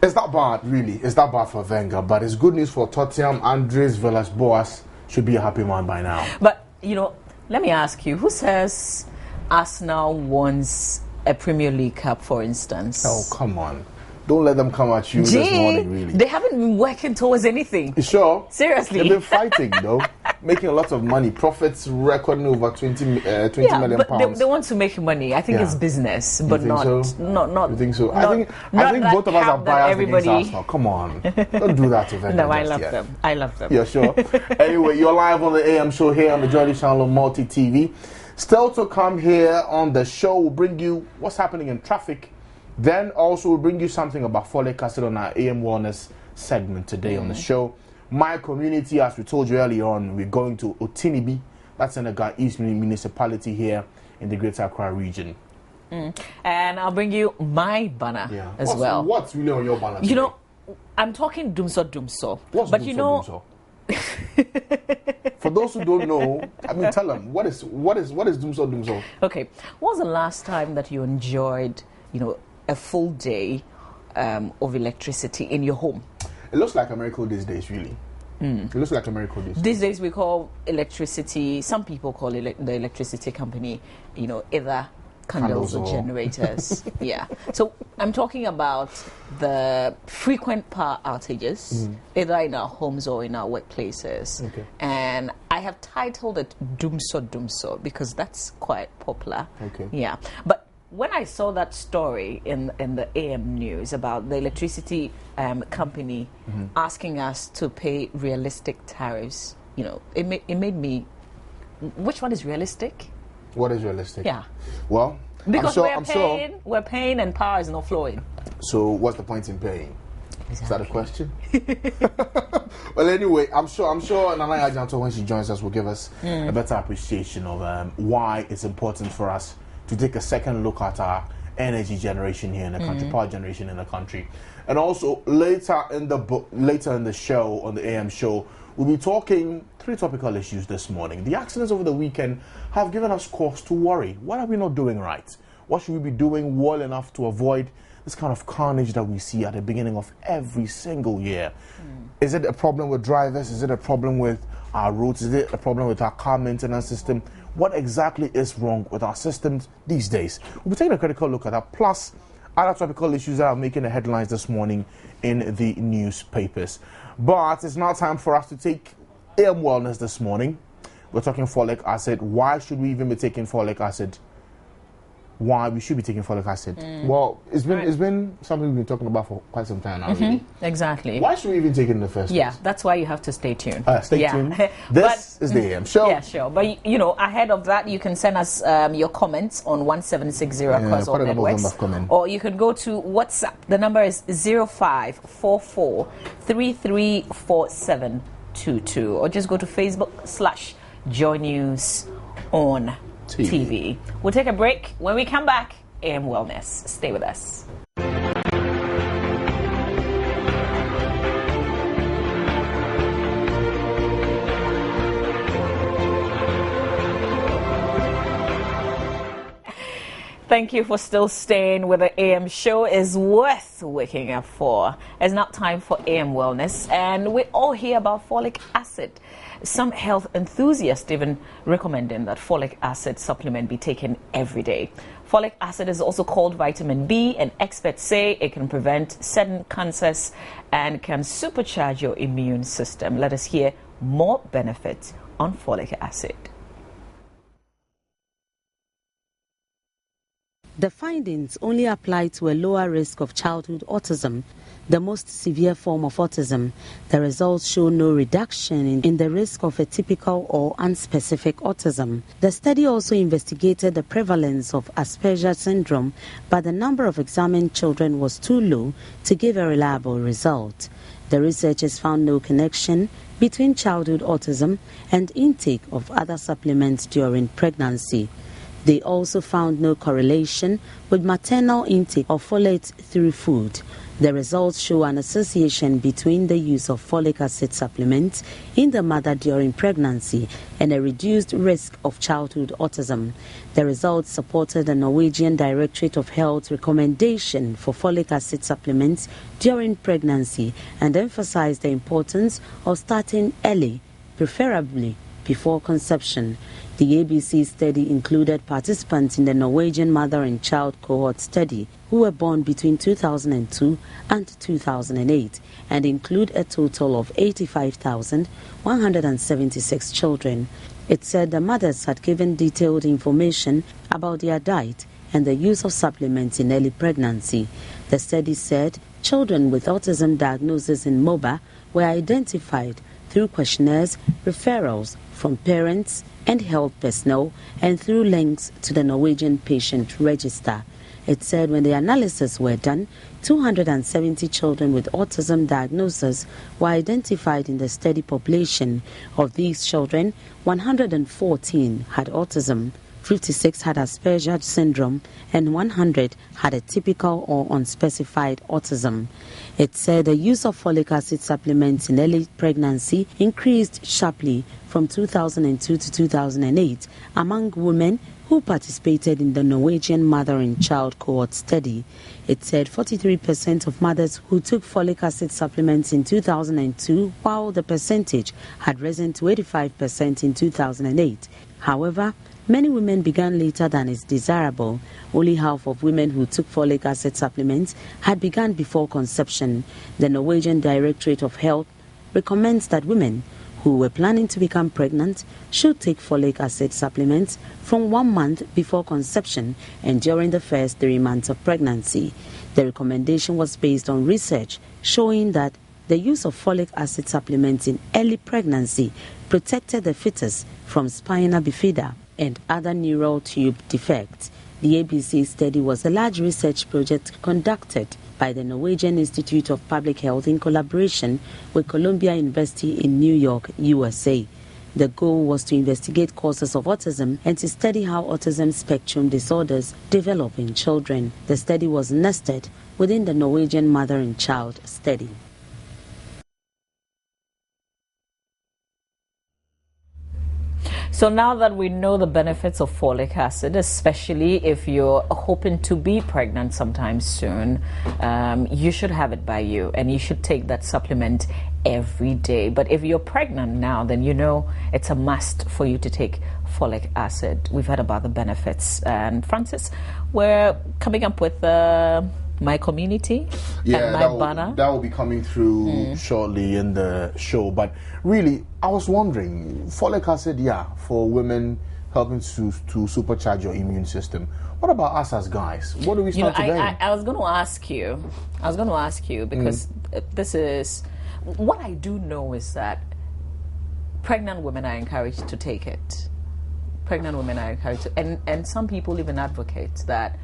it's not bad, really. It's not bad for Wenger, but it's good news for Tottenham. Andres Villas-Boas should be a happy man by now. But, let me ask you, who says Arsenal wants a Premier League Cup, for instance. Oh, come on. Don't let them come at you this morning, really. They haven't been working towards anything. You sure? Seriously. They've been fighting, though. Making a lot of money. Profits recording over 20 million but pounds. They want to make money. I think it's business, but not. So? Not. You think so? Not, I think both of us are biased against Arsenal. Come on. Don't do that to them. No, I love them. I love them. Yeah, sure. Anyway, you're live on the AM show here on the Journey Channel Multi TV. Still to come here on the show, we'll bring you what's happening in traffic. Then also we'll bring you something about folic acid on our AM Wellness segment today on the show. My community, as we told you earlier on, we're going to Otinibi. That's in the East municipality here in the Greater Accra region. And I'll bring you my banner as well. What's really on your banner today? You know, I'm talking Dumso. What's but Dumso, you know, Dumso? For those who don't know, I mean, tell them what is Dumso? Okay, what was the last time that you enjoyed, a full day of electricity in your home? It looks like a miracle these days, really. It looks like a miracle these days. These days we call electricity. Some people call it the electricity company, either candles or generators. Yeah. So I'm talking about the frequent power outages, either in our homes or in our workplaces. Okay. And I have titled it Dumso because that's quite popular. Okay. Yeah. But when I saw that story in the AM news about the electricity company asking us to pay realistic tariffs, it made me. Which one is realistic? What is realistic? Yeah. Well, because we're paying and power is not flowing. So what's the point in paying? Exactly. Is that a question? Well, anyway, I'm sure Nana Ajanto, when she joins us, will give us a better appreciation of why it's important for us to take a second look at our energy generation here in the country, power generation in the country. And also later in the show, on the AM show, we'll be talking 3 topical issues this morning. The accidents over the weekend have given us cause to worry. What are we not doing right? What should we be doing well enough to avoid this kind of carnage that we see at the beginning of every single year? Is it a problem with drivers? Is it a problem with our roads? Is it a problem with our car maintenance system? What exactly is wrong with our systems these days? We'll be taking a critical look at that, plus other topical issues that are making the headlines this morning in the newspapers. But it's now time for us to take AM Wellness this morning. We're talking folic acid. Why should we even be taking folic acid? Why we should be taking folic acid? Well, it's been something we've been talking about for quite some time now, really. Exactly. Why should we even take it in the first place? Yeah, that's why you have to stay tuned. Stay tuned. This is the AM show. Yeah, sure. But, ahead of that, you can send us your comments on 1760 across all networks. Or you can go to WhatsApp. The number is 0544 334722. Or just go to Facebook/Joy News on TV. We'll take a break. When we come back, AM Wellness. Stay with us. Thank you for still staying with the AM show. Is worth waking up for. It's now time for AM Wellness, and we all hear about folic acid. Some health enthusiasts even recommending that folic acid supplement be taken every day. Folic acid is also called vitamin B, and experts say it can prevent certain cancers and can supercharge your immune system. Let us hear more benefits on folic acid. The findings only apply to a lower risk of childhood autism, the most severe form of autism. The results show no reduction in the risk of atypical or unspecific autism. The study also investigated the prevalence of Asperger syndrome, but the number of examined children was too low to give a reliable result. The researchers found no connection between childhood autism and intake of other supplements during pregnancy. They also found no correlation with maternal intake of folate through food. The results show an association between the use of folic acid supplements in the mother during pregnancy and a reduced risk of childhood autism. The results supported the Norwegian Directorate of Health recommendation for folic acid supplements during pregnancy and emphasized the importance of starting early, preferably before conception. The ABC study included participants in the Norwegian mother and child cohort study who were born between 2002 and 2008 and include a total of 85,176 children. It said the mothers had given detailed information about their diet and the use of supplements in early pregnancy. The study said children with autism diagnosis in MOBA were identified through questionnaires, referrals from parents and health personnel, and through links to the Norwegian patient register. It said when the analysis were done, 270 children with autism diagnosis were identified in the study population. Of these children, 114 had autism, 56 had Asperger's syndrome, and 100 had a typical or unspecified autism. It said the use of folic acid supplements in early pregnancy increased sharply from 2002 to 2008 among women who participated in the Norwegian mother and child cohort study. It said 43% of mothers who took folic acid supplements in 2002, while the percentage had risen to 85% in 2008. However, many women began later than is desirable. Only half of women who took folic acid supplements had begun before conception. The Norwegian Directorate of Health recommends that women who were planning to become pregnant should take folic acid supplements from 1 month before conception and during the first 3 months of pregnancy. The recommendation was based on research showing that the use of folic acid supplements in early pregnancy protected the fetus from spina bifida and other neural tube defects. The ABC study was a large research project conducted by the Norwegian Institute of Public Health in collaboration with Columbia University in New York, USA. The goal was to investigate causes of autism and to study how autism spectrum disorders develop in children. The study was nested within the Norwegian mother and child study. So now that we know the benefits of folic acid, especially if you're hoping to be pregnant sometime soon, you should have it by you and you should take that supplement every day. But if you're pregnant now, then you know it's a must for you to take folic acid. We've heard about the benefits. And Francis, we're coming up with My Community and My Banner. That will be coming through shortly in the show. But really, I was wondering, folic acid, for women helping to supercharge your immune system. What about us as guys? What do we start today? I was going to ask you. Because this is what I do know is that pregnant women are encouraged to take it. Pregnant women are encouraged to, and some people even advocate that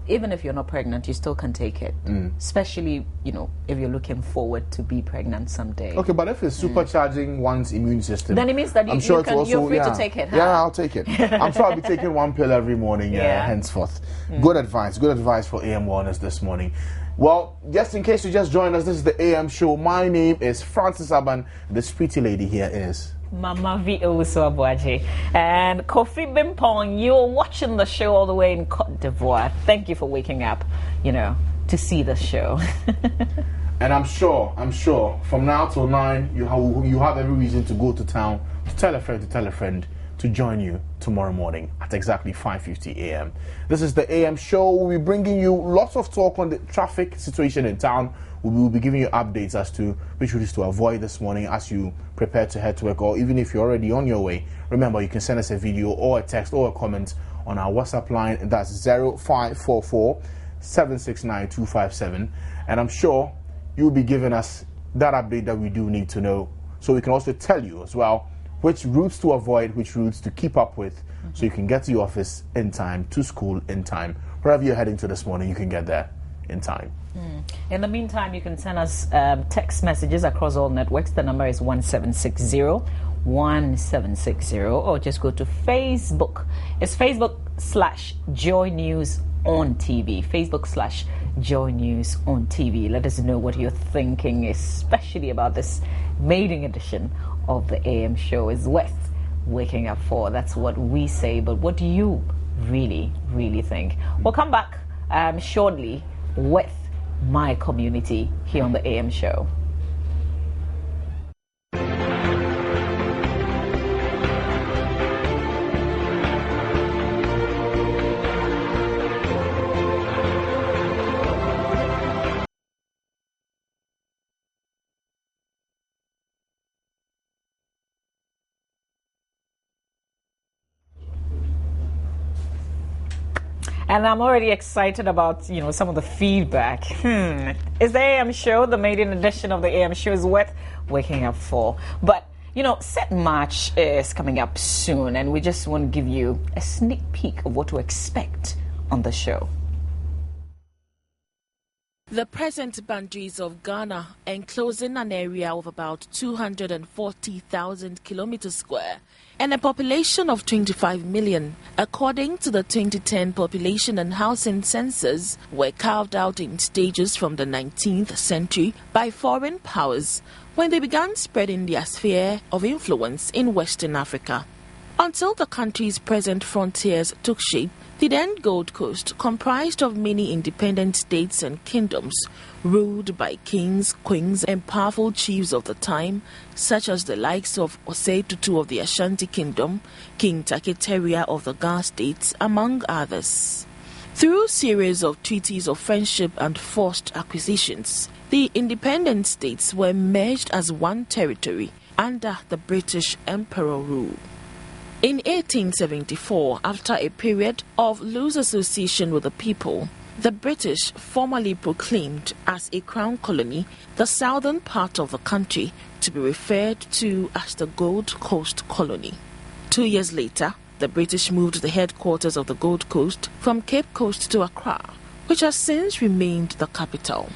even if you're not pregnant, you still can take it. Especially, if you're looking forward to be pregnant someday. Okay, but if it's supercharging one's immune system, then it means that you're free to take it. Huh? Yeah, I'll take it. I'm sure I'll be taking 1 pill every morning henceforth. Good advice for AM Wellness this morning. Well, just in case you just joined us, this is the AM show. My name is Francis Aban. This pretty lady here is Mama V. Owusu-Abuaje. And Kofi Bimpong, you're watching the show all the way in Cote d'Ivoire. Thank you for waking up, to see the show. And I'm sure, from now till 9, you have every reason to go to town, to tell a friend to join you tomorrow morning at exactly 5:50 a.m. This is the AM show. We'll be bringing you lots of talk on the traffic situation in town. We will be giving you updates as to which routes to avoid this morning as you prepare to head to work, or even if you're already on your way. Remember, you can send us a video or a text or a comment on our WhatsApp line. That's 0544 769 257. And I'm sure you'll be giving us that update that we do need to know, so we can also tell you as well which routes to avoid, which routes to keep up with, so you can get to your office in time, to school in time. Wherever you're heading to this morning, you can get there in time. In the meantime, you can send us text messages across all networks. The number is 1760, or just go to Facebook. It's Facebook/Joy News on TV. Facebook/Joy News on TV. Let us know what you're thinking, especially about this maiden edition of the AM show. Is worth waking up for. That's what we say. But what do you really, really think? We'll come back shortly with My Community here on the AM show. And I'm already excited about, some of the feedback. Is the AM show, the maiden edition of the AM show, is worth waking up for? But, Set March is coming up soon, and we just want to give you a sneak peek of what to expect on the show. The present boundaries of Ghana enclosing an area of about 240,000 kilometers square and a population of 25 million, according to the 2010 population and housing census, were carved out in stages from the 19th century by foreign powers when they began spreading their sphere of influence in Western Africa. Until the country's present frontiers took shape, the then Gold Coast comprised of many independent states and kingdoms ruled by kings, queens and powerful chiefs of the time, such as the likes of Osei Tutu of the Ashanti Kingdom, King Takiteria of the Ga States, among others. Through series of treaties of friendship and forced acquisitions, the independent states were merged as one territory under the British Emperor rule. In 1874, after a period of loose association with the people, the British formally proclaimed as a crown colony the southern part of the country to be referred to as the Gold Coast Colony. 2 years later, the British moved the headquarters of the Gold Coast from Cape Coast to Accra, which has since remained the capital.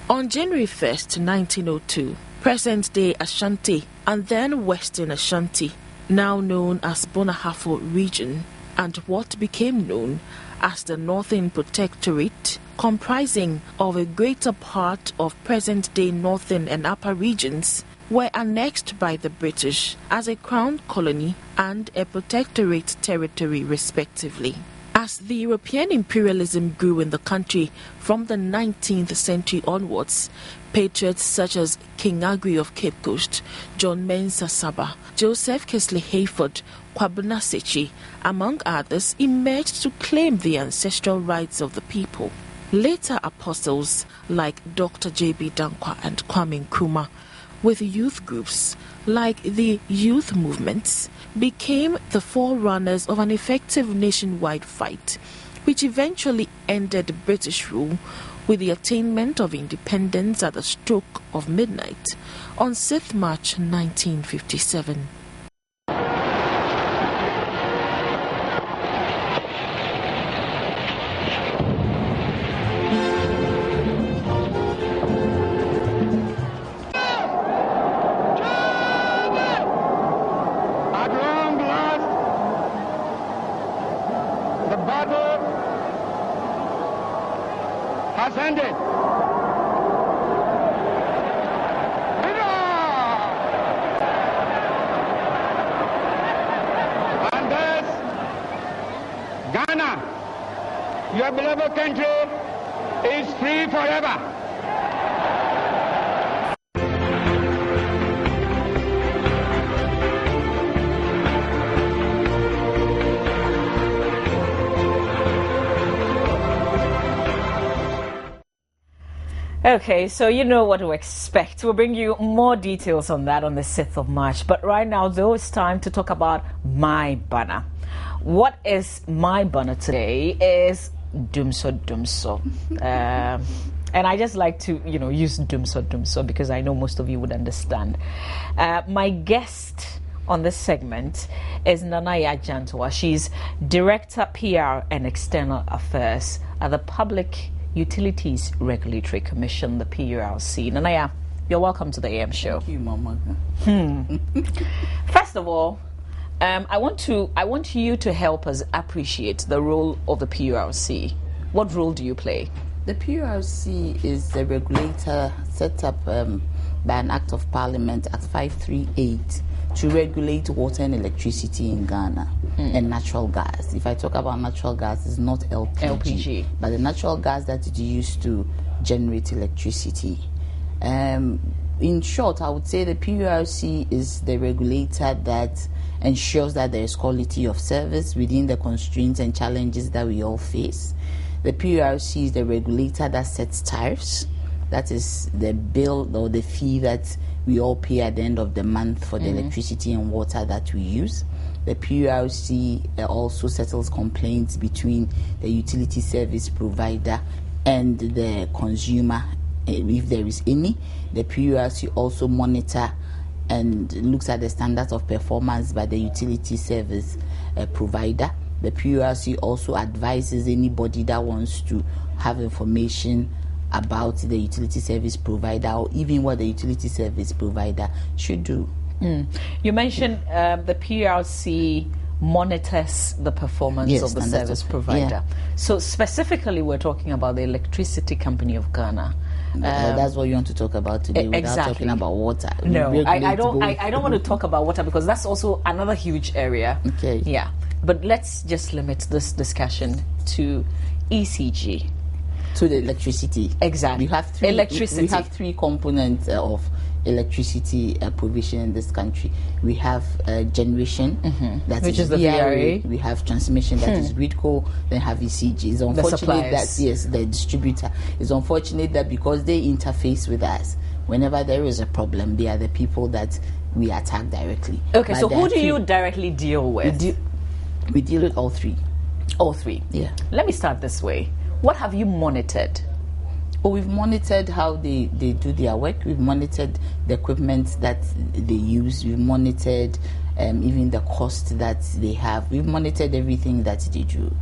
On January 1st, 1902, present-day Ashanti and then Western Ashanti, now known as Bonahafo region, and what became known as the Northern Protectorate, comprising of a greater part of present-day Northern and Upper regions, were annexed by the British as a crown colony and a protectorate territory respectively. As the European imperialism grew in the country from the 19th century onwards, patriots such as King Agri of Cape Coast, John Mensah Saba, Joseph Kesley Hayford, Kwabena Sechi, among others, emerged to claim the ancestral rights of the people. Later apostles like Dr. J.B. Dankwa and Kwame Nkrumah, with youth groups like the youth movements, became the forerunners of an effective nationwide fight, which eventually ended British rule with the attainment of independence at the stroke of midnight on 6th March 1957. Your beloved country is free forever. Okay, so you know what to expect. We'll bring you more details on that on the 6th of March. But right now, though, it's time to talk about My Banner. What is My Banner today is Dumso. And I just like to, use Dumso because I know most of you would understand. My guest on this segment is Nanaya Jantwa. She's Director PR and External Affairs at the Public Utilities Regulatory Commission, the PURC. Nanaya, you're welcome to the AM show. Thank you, Mama. First of all, I want you to help us appreciate the role of the PURC. What role do you play? The PURC is the regulator set up by an Act of Parliament, Act 538, to regulate water and electricity in Ghana and natural gas. If I talk about natural gas, it's not LPG, but the natural gas that is used to generate electricity. In short, I would say the PURC is the regulator that ensures that there is quality of service within the constraints and challenges that we all face. The PURC is the regulator that sets tariffs. That is the bill or the fee that we all pay at the end of the month for the electricity and water that we use. The PURC also settles complaints between the utility service provider and the consumer, if there is any. The PURC also monitor and looks at the standards of performance by the utility service provider. The PURC also advises anybody that wants to have information about the utility service provider, or even what the utility service provider should do. You mentioned the PURC monitors the performance of the service provider. So specifically, we're talking about the Electricity Company of Ghana. That's what you want to talk about today, without talking about water. No, I don't want to talk about water, because that's also another huge area. Okay. Yeah, but let's just limit this discussion to ECG. To the electricity. Exactly. We have three. Electricity. We have three components of electricity provision in this country. We have generation, that which is the VRA. We have transmission, that is GridCo. Then have ECG. It's unfortunate that the distributor. It's unfortunate that because they interface with us, whenever there is a problem, they are the people that we attack directly. Okay, so who do you directly deal with? We deal with all three. All three. Yeah. Let me start this way. What have you monitored? Oh, we've monitored how they do their work. We've monitored the equipment that they use. We've monitored even the cost that they have. We've monitored everything that they do.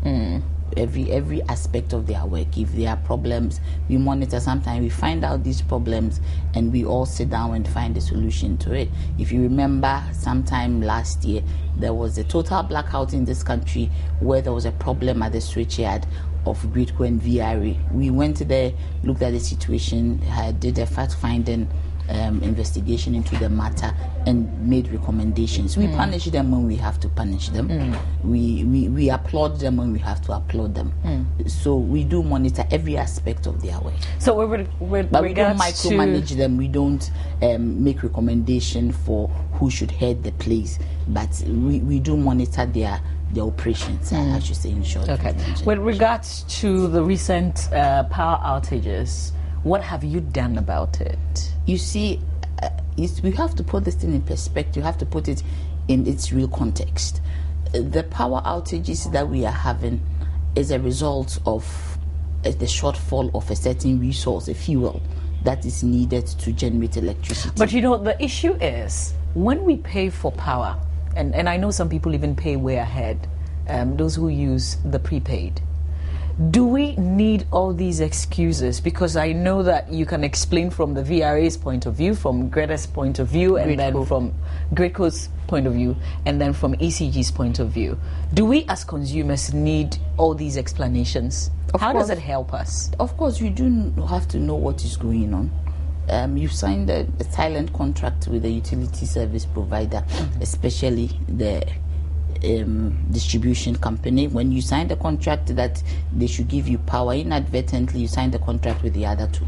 Every aspect of their work. If there are problems, we monitor. Sometimes we find out these problems and we all sit down and find a solution to it. If you remember, sometime last year, there was a total blackout in this country where there was a problem at the switchyard of GridCo and VRA. We went there, looked at the situation, did a fact-finding investigation into the matter, and made recommendations. We punish them when we have to punish them. We applaud them when we have to applaud them. So we do monitor every aspect of their work. So but we don't micromanage them. We don't make recommendation for who should head the place. But we do monitor their operations, I should say, in short. Okay. With regards to the recent power outages, what have you done about it? You see, we have to put this thing in perspective. You have to put it in its real context. The power outages that we are having is a result of the shortfall of a certain resource, a fuel, that is needed to generate electricity. But you know, the issue is, when we pay for power, and I know some people even pay way ahead, those who use the prepaid. Do we need all these excuses? Because I know that you can explain from the VRA's point of view, from Greta's point of view, and then from GridCo's point of view, and then from ECG's point of view. Do we as consumers need all these explanations? How does it help us? Of course, you do have to know what is going on. You've signed a silent contract with the utility service provider, especially the distribution company. When you sign the contract that they should give you power, inadvertently you sign the contract with the other two.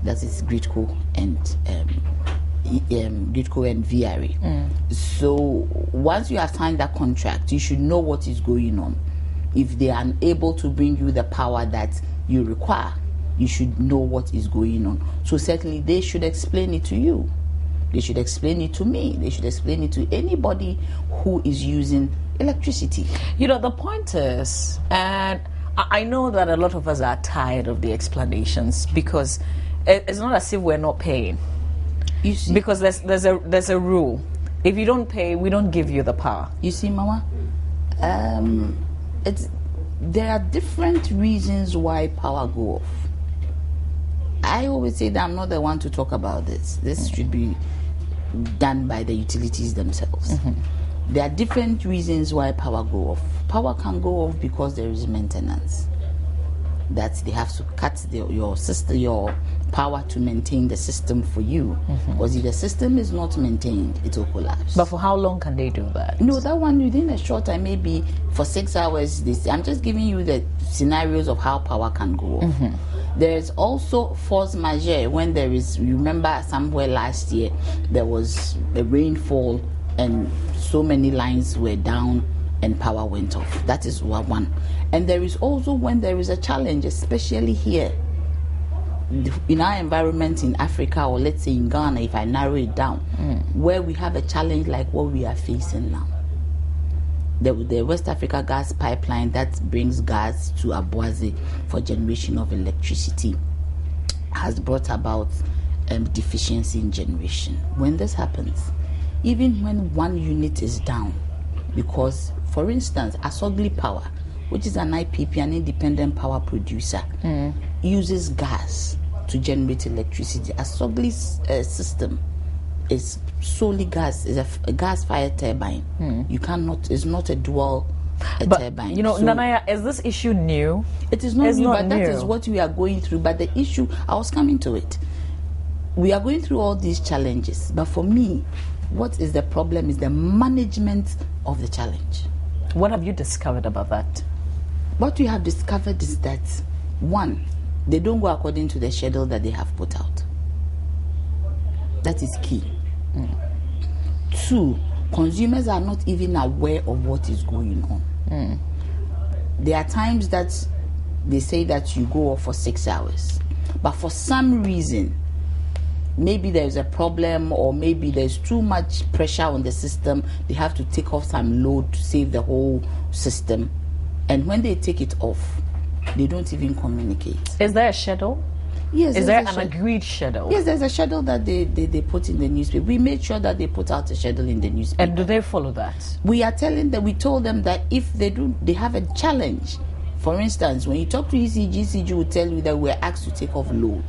That is GridCo and VRA. So once you have signed that contract, you should know what is going on. If they are unable to bring you the power that you require, you should know what is going on. So certainly they should explain it to you. They should explain it to me. They should explain it to anybody who is using electricity. You know, the point is, and I know that a lot of us are tired of the explanations, because it's not as if we're not paying. You see, because there's a rule. If you don't pay, we don't give you the power. You see, Mama, there are different reasons why power go off. I always say that I'm not the one to talk about this. This should be done by the utilities themselves. There are different reasons why power go off. Power can go off because there is maintenance. That they have to cut your power to maintain the system for you. Because if the system is not maintained, it will collapse. But for how long can they do that? No, that one within a short time, maybe for 6 hours. I'm just giving you the scenarios of how power can go off. There's also force majeure when there is, remember somewhere last year, there was a rainfall and so many lines were down and power went off. That is one. And there is also when there is a challenge, especially here in our environment in Africa, or let's say in Ghana, if I narrow it down, where we have a challenge like what we are facing now. the West Africa gas pipeline that brings gas to Aboise for generation of electricity has brought about deficiency in generation. When this happens, even when one unit is down, because, for instance, Asogli Power, which is an IPP, an independent power producer, uses gas to generate electricity. Asogli's system is solely gas, is a gas-fired turbine. You cannot, it's not a dual turbine. You know, so, Nanaya, is this issue new? It is not new, but that is what we are going through. But the issue, I was coming to it. We are going through all these challenges, but for me, what is the problem is the management of the challenge. What have you discovered about that? What we have discovered is that, one, they don't go according to the schedule that they have put out. That is key. Two, consumers are not even aware of what is going on. There are times that they say that you go off for 6 hours, but for some reason, maybe there's a problem or maybe there's too much pressure on the system, they have to take off some load to save the whole system. And when they take it off, they don't even communicate. Is there a schedule? Yes. Is there an agreed schedule? Yes, there's a schedule that they put in the newspaper. We made sure that they put out a schedule in the newspaper. And do they follow that? We told them that if they do, they have a challenge. For instance, when you talk to ECG will tell you that we're asked to take off load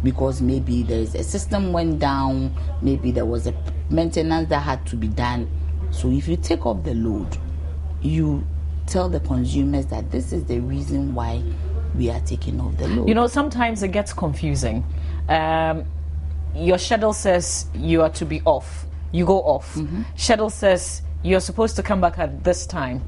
because maybe there's a system went down, maybe there was a maintenance that had to be done. So if you take off the load, you tell the consumers that this is the reason why we are taking off the load. You know, sometimes it gets confusing. Your schedule says you are to be off. You go off. Schedule says you're supposed to come back at this time.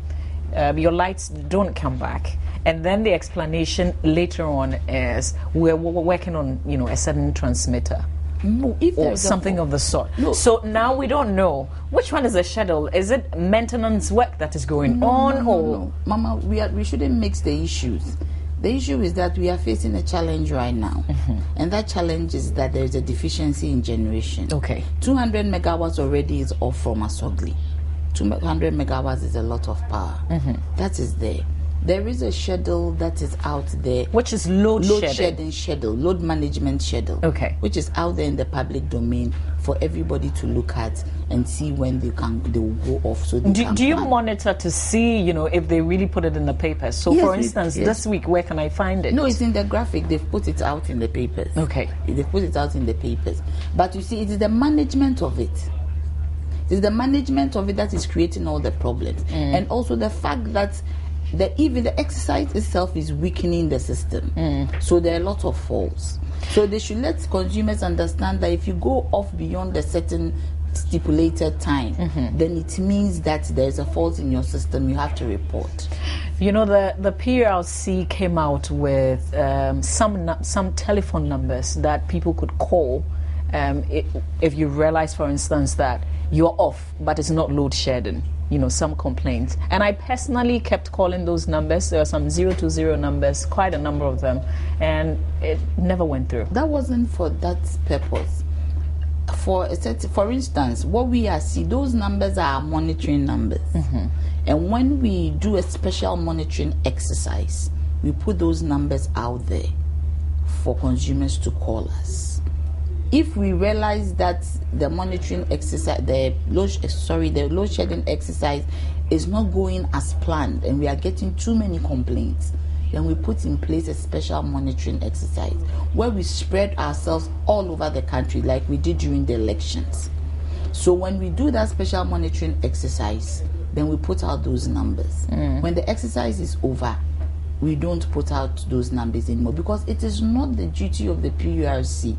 Your lights don't come back. And then the explanation later on is we're working on, you know, a certain transmitter. No, or something of the sort. No. So now we don't know which one is the schedule. Is it maintenance work that is going on, or no. Mama, we shouldn't mix the issues. The issue is that we are facing a challenge right now, and that challenge is that there is a deficiency in generation. 200 megawatts already is off from Asogli. 200 megawatts is a lot of power. That is there. There is a schedule that is out there, which is load shedding schedule, load management schedule, which is out there in the public domain for everybody to look at and see when they will go off. So do you monitor to see, you know, if they really put it in the papers? So, yes, for instance, this week, where can I find it? No, it's in the graphic. They've put it out in the papers. They've put it out in the papers. But you see, it is the management of it. It is the management of it that is creating all the problems, and also the fact that even the exercise itself is weakening the system. So there are a lot of faults. So they should let consumers understand that if you go off beyond a certain stipulated time, then it means that there's a fault in your system. You have to report. You know, the PLC came out with some telephone numbers that people could call if you realize, for instance, that you're off, but it's not load shedding. You know, some complaints. And I personally kept calling those numbers. There were some 020 numbers, quite a number of them, and it never went through. That wasn't for that purpose. For instance, what we are seeing, those numbers are monitoring numbers. And when we do a special monitoring exercise, we put those numbers out there for consumers to call us. If we realize that the monitoring exercise, the load shedding exercise is not going as planned and we are getting too many complaints, then we put in place a special monitoring exercise where we spread ourselves all over the country like we did during the elections. So when we do that special monitoring exercise, then we put out those numbers. When the exercise is over, we don't put out those numbers anymore because it is not the duty of the PURC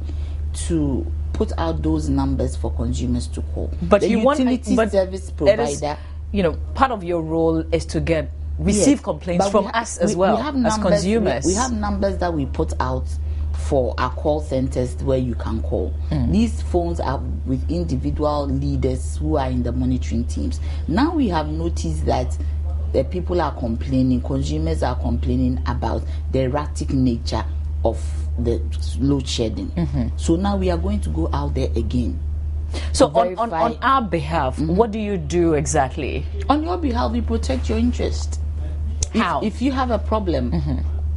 to put out those numbers for consumers to call. But the utility service provider, you know, part of your role is to receive complaints from us as well as consumers. We have numbers that we put out for our call centers where you can call. These phones are with individual leaders who are in the monitoring teams. Now we have noticed that the people are complaining, consumers are complaining about the erratic nature of the load shedding. So now we are going to go out there again So on our behalf, what do you do exactly? On your behalf, we protect your interest. How? If you have a problem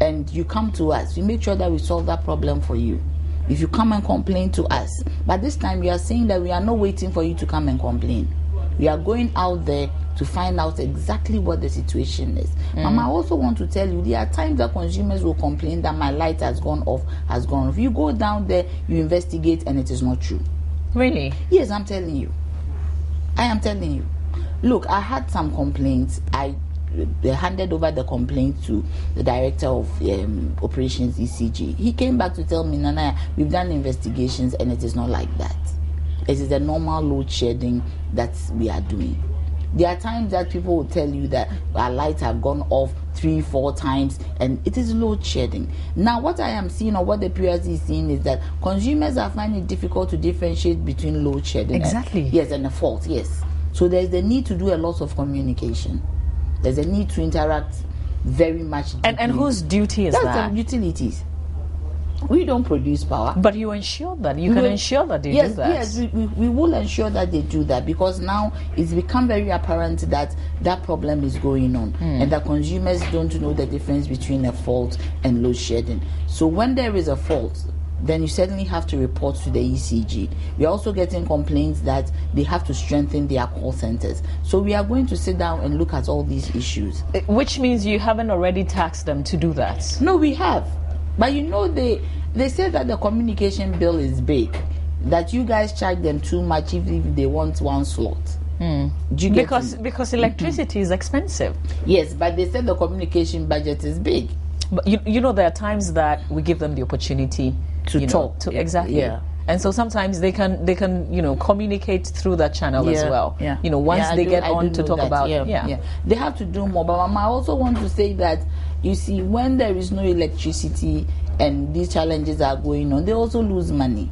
and you come to us, we make sure that we solve that problem for you. If you come and complain to us, but this time we are saying that we are not waiting for you to come and complain. We are going out there to find out exactly what the situation is. Mama, I also want to tell you, there are times that consumers will complain that my light has gone off, has gone off. You go down there, you investigate, and it is not true. Really? Yes, I'm telling you. I am telling you. Look, I had some complaints. I handed over the complaint to the director of operations ECG. He came back to tell me, Nana, we've done investigations and it is not like that. It is the normal load shedding that we are doing. There are times that people will tell you that our lights have gone off 3-4 times and it is load shedding. Now what I am seeing, or what the PRC is seeing, is that consumers are finding it difficult to differentiate between load shedding and a fault. Yes. So there's the need to do a lot of communication. There's a need to interact very much. And whose duty is that? That's the utilities. We don't produce power. But you ensure that. You can ensure that they do that. Yes, we will ensure that they do that, because now it's become very apparent that that problem is going on and that consumers don't know the difference between a fault and load shedding. So when there is a fault, then you certainly have to report to the ECG. We are also getting complaints that they have to strengthen their call centers. So we are going to sit down and look at all these issues. Which means you haven't already taxed them to do that? No, we have. But you know, they say that the communication bill is big, that you guys charge them too much if they want one slot. Because electricity is expensive. Yes, but they said the communication budget is big. But you know, there are times that we give them the opportunity to talk. Exactly. Yeah. And so sometimes they can communicate through that channel as well. Yeah. You know, once they get on to talk about they have to do more. But Mama, I also want to say that, you see, when there is no electricity and these challenges are going on, they also lose money.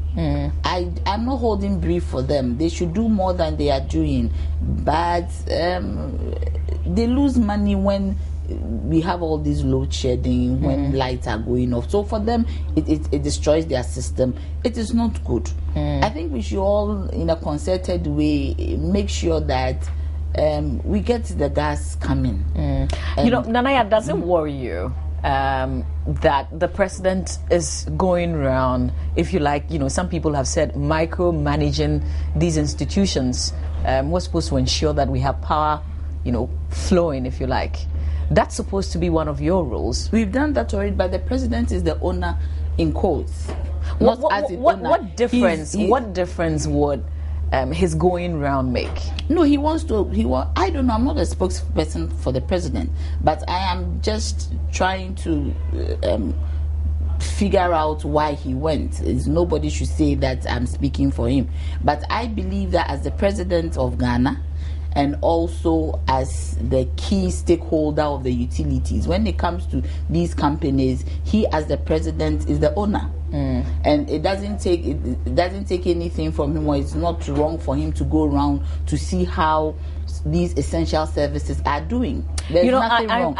I'm not holding brief for them. They should do more than they are doing. But they lose money when we have all this load shedding, when lights are going off. So for them, it destroys their system. It is not good. I think we should all, in a concerted way, make sure that we get the gas coming. You know, Nanaya, does it worry you that the president is going around, if you like, you know, some people have said micromanaging these institutions? We're supposed to ensure that we have power, you know, flowing, if you like. That's supposed to be one of your roles. We've done that already, but the president is the owner, in quotes. What difference would his going round make? No, I don't know, I'm not a spokesperson for the president, but I am just trying to figure out why he went. Nobody should say that I'm speaking for him. But I believe that as the president of Ghana, and also as the key stakeholder of the utilities, when it comes to these companies, he as the president is the owner. And it doesn't take anything from him, or it's not wrong for him to go around to see how these essential services are doing. There's nothing wrong.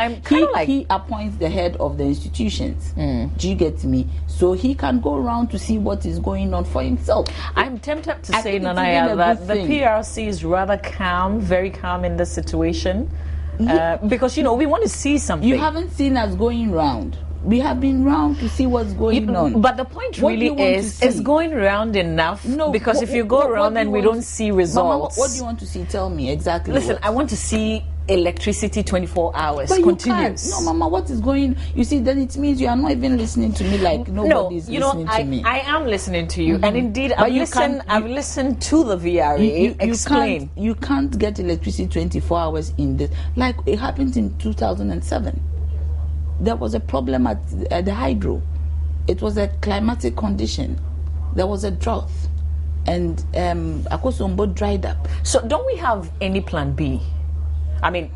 He appoints the head of the institutions. Do you get me? So he can go around to see what is going on for himself. I'm tempted to say, Nanaya, that the PRC is rather calm, very calm in this situation, because, you know, we want to see something. You haven't seen us going round. We have been round to see what's going on. But the point really is going round enough? No, because if you go around and we don't see results. Mama, what do you want to see? Tell me exactly. Listen, I want to see electricity 24 hours continuous. No, Mama, what is going? You see, then it means you are not even listening to me like nobody's listening to me. I am listening to you, and indeed, I've listened to the VRA explain. You can't get electricity 24 hours in this. Like it happened in 2007. There was a problem at the hydro. It was a climatic condition. There was a drought, and Akosombo dried up. So don't we have any plan B? I mean,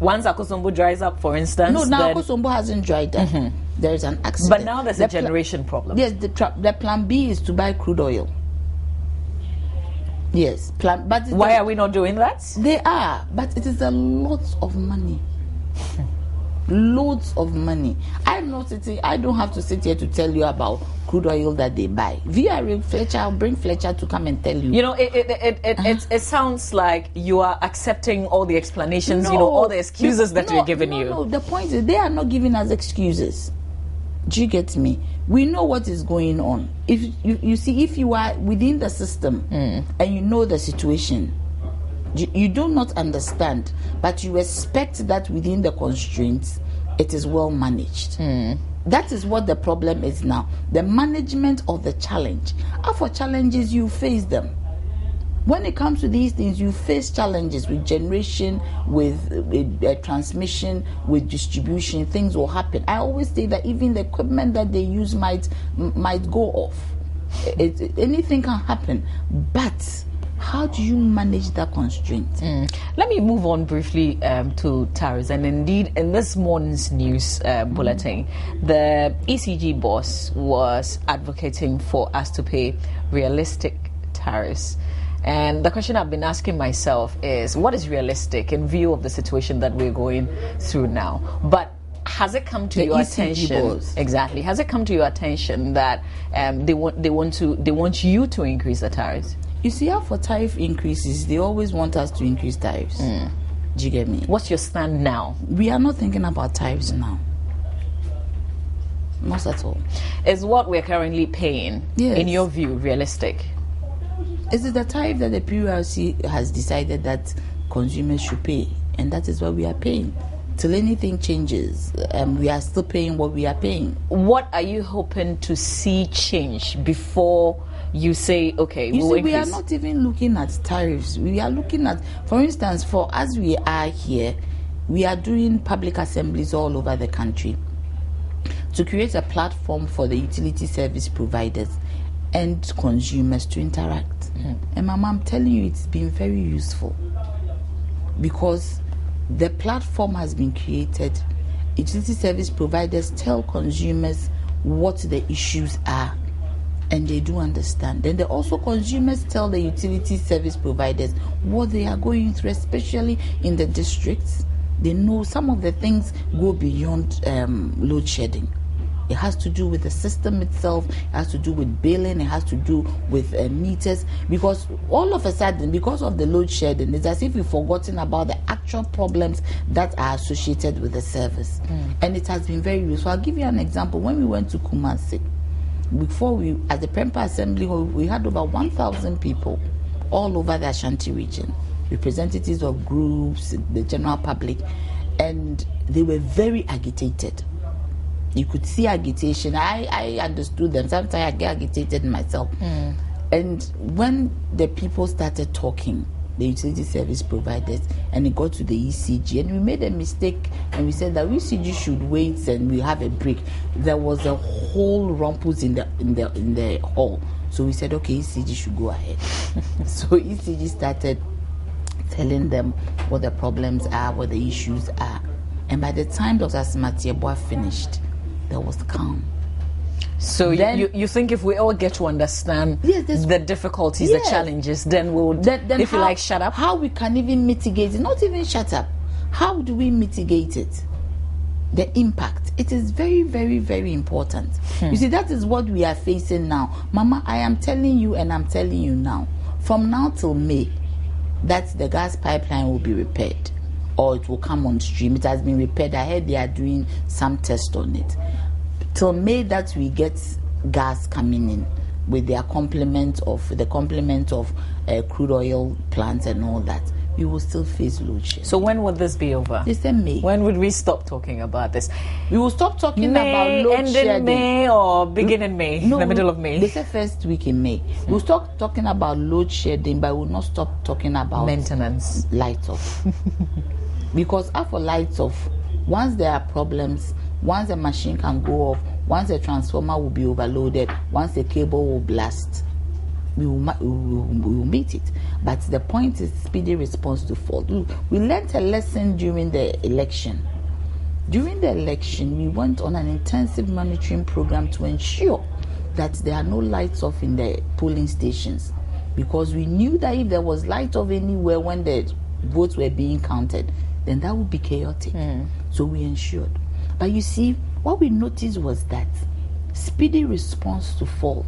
once Akosombo dries up, for instance. No, now Akosombo hasn't dried up. There is an accident. But now there's a generation problem. Yes, the plan B is to buy crude oil. Yes, but why are we not doing that? They are, but it is a lot of money. loads of money. I don't have to sit here to tell you about crude oil that they buy. VRA Fletcher, I'll bring Fletcher to come and tell you. You know, it sounds like you are accepting all the explanations, all the excuses that we're giving you. No, the point is they are not giving us excuses. Do you get me? We know what is going on. If you see, if you are within the system and you know the situation, you do not understand, but you expect that within the constraints, it is well managed. That is what the problem is now. The management of the challenge. For challenges, you face them. When it comes to these things, you face challenges with generation, with transmission, with distribution. Things will happen. I always say that even the equipment that they use might go off. Anything can happen. But how do you manage that constraint? Let me move on briefly to tariffs. And indeed, in this morning's news bulletin, the ECG boss was advocating for us to pay realistic tariffs. And the question I've been asking myself is, what is realistic in view of the situation that we're going through now? But has it come to your attention? Exactly. Has it come to your attention that they want you to increase the tariffs? You see, how for tariff increases, they always want us to increase tariffs. Do you get me? What's your stand now? We are not thinking about tariffs now. Not at all. Is what we're currently paying, in your view, realistic? Is it the tariff that the PURC has decided that consumers should pay? And that is what we are paying. Till anything changes, we are still paying what we are paying. What are you hoping to see change before you say, okay, we are not even looking at tariffs. We are looking at, for instance, for as we are here, we are doing public assemblies all over the country to create a platform for the utility service providers and consumers to interact. And Mama, I'm telling you, it's been very useful because the platform has been created. Utility service providers tell consumers what the issues are, and they do understand. Then also consumers tell the utility service providers what they are going through, especially in the districts. They know some of the things go beyond load shedding. It has to do with the system itself, it has to do with billing, it has to do with meters, because all of a sudden, because of the load shedding, it's as if we've forgotten about the actual problems that are associated with the service. And it has been very useful. I'll give you an example. When we went to Kumasi, at the Prempeh Assembly Hall, we had over 1,000 people all over the Ashanti region, representatives of groups, the general public, and they were very agitated. You could see agitation. I understood them. Sometimes I get agitated myself. And when the people started talking, the utility service providers, and it got to the ECG, and we made a mistake, and we said that ECG should wait and we have a break. There was a whole rumpus in the hall. So we said, okay, ECG should go ahead. So ECG started telling them what the problems are, what the issues are. And by the time Dr. Asmati finished, there was calm. So then, you think if we all get to understand the difficulties, the challenges, then we'll, if you like, shut up? How we can even mitigate it, not even shut up. How do we mitigate it? The impact. It is very, very, very important. You see, that is what we are facing now. Mama, I am telling you, and I'm telling you now, from now till May, that the gas pipeline will be repaired, or it will come on stream. It has been repaired. I heard they are doing some test on it. Till May, that we get gas coming in with their complement of crude oil plants and all that, we will still face load shedding. So when will this be over? They said May. When would we stop talking about this? We will stop talking about load shedding. End in May or begin in May? No, the middle of May? They said first week in May. We'll stop talking about load shedding, but we'll not stop talking about maintenance. Lights off. Because after lights off, once there are problems, once a machine can go off, once a transformer will be overloaded, once a cable will blast, we will meet it. But the point is speedy response to fault. We learned a lesson during the election. During the election, we went on an intensive monitoring program to ensure that there are no lights off in the polling stations, because we knew that if there was light off anywhere when the votes were being counted, then that would be chaotic. So we ensured. But you see, what we noticed was that speedy response to fault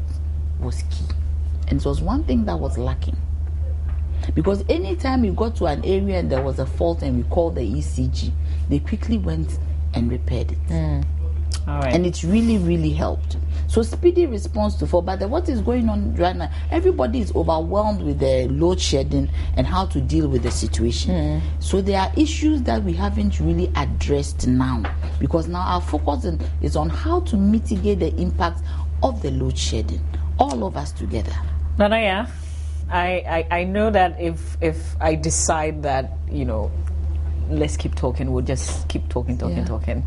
was key. And it was one thing that was lacking. Because anytime you got to an area and there was a fault and we called the ECG, they quickly went and repaired it. All right. And it really, really helped. So speedy response to fault. But what is going on right now, everybody is overwhelmed with the load shedding and how to deal with the situation. So there are issues that we haven't really addressed now, because now our focus is on how to mitigate the impact of the load shedding, all of us together. Nanaya, I know that if I decide that, let's keep talking, we'll just keep talking.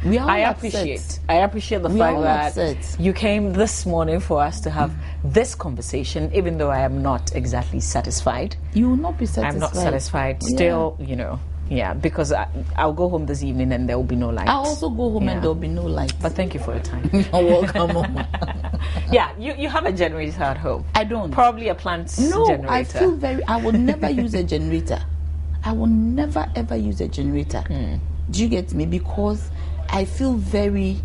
We are I appreciate the fact that you came this morning for us to have this conversation, even though I am not exactly satisfied. You will not be satisfied. I'm not satisfied. Still, because I'll go home this evening and there will be no light. I'll also go home and there will be no light. But thank you for your time. You're welcome. Yeah, you have a generator at home. I don't. Probably a plant generator. I will never use a generator. I will never ever use a generator. Do you get me? Because I feel very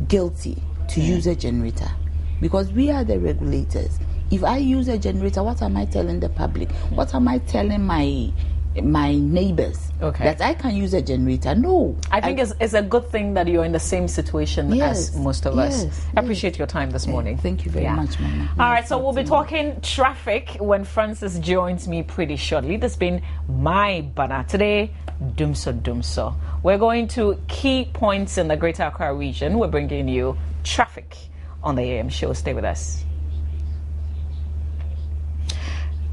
guilty to use a generator. Because we are the regulators. If I use a generator, what am I telling the public? What am I telling my neighbors? That I can use a generator? No. I think it's a good thing that you're in the same situation as most of us. I appreciate your time this morning. Thank you very much, Mama. All right, so we'll be talking traffic when Francis joins me pretty shortly. This has been my banner today. Dumso. We're going to key points in the Greater Accra region. We're bringing you traffic on the AM show. Stay with us.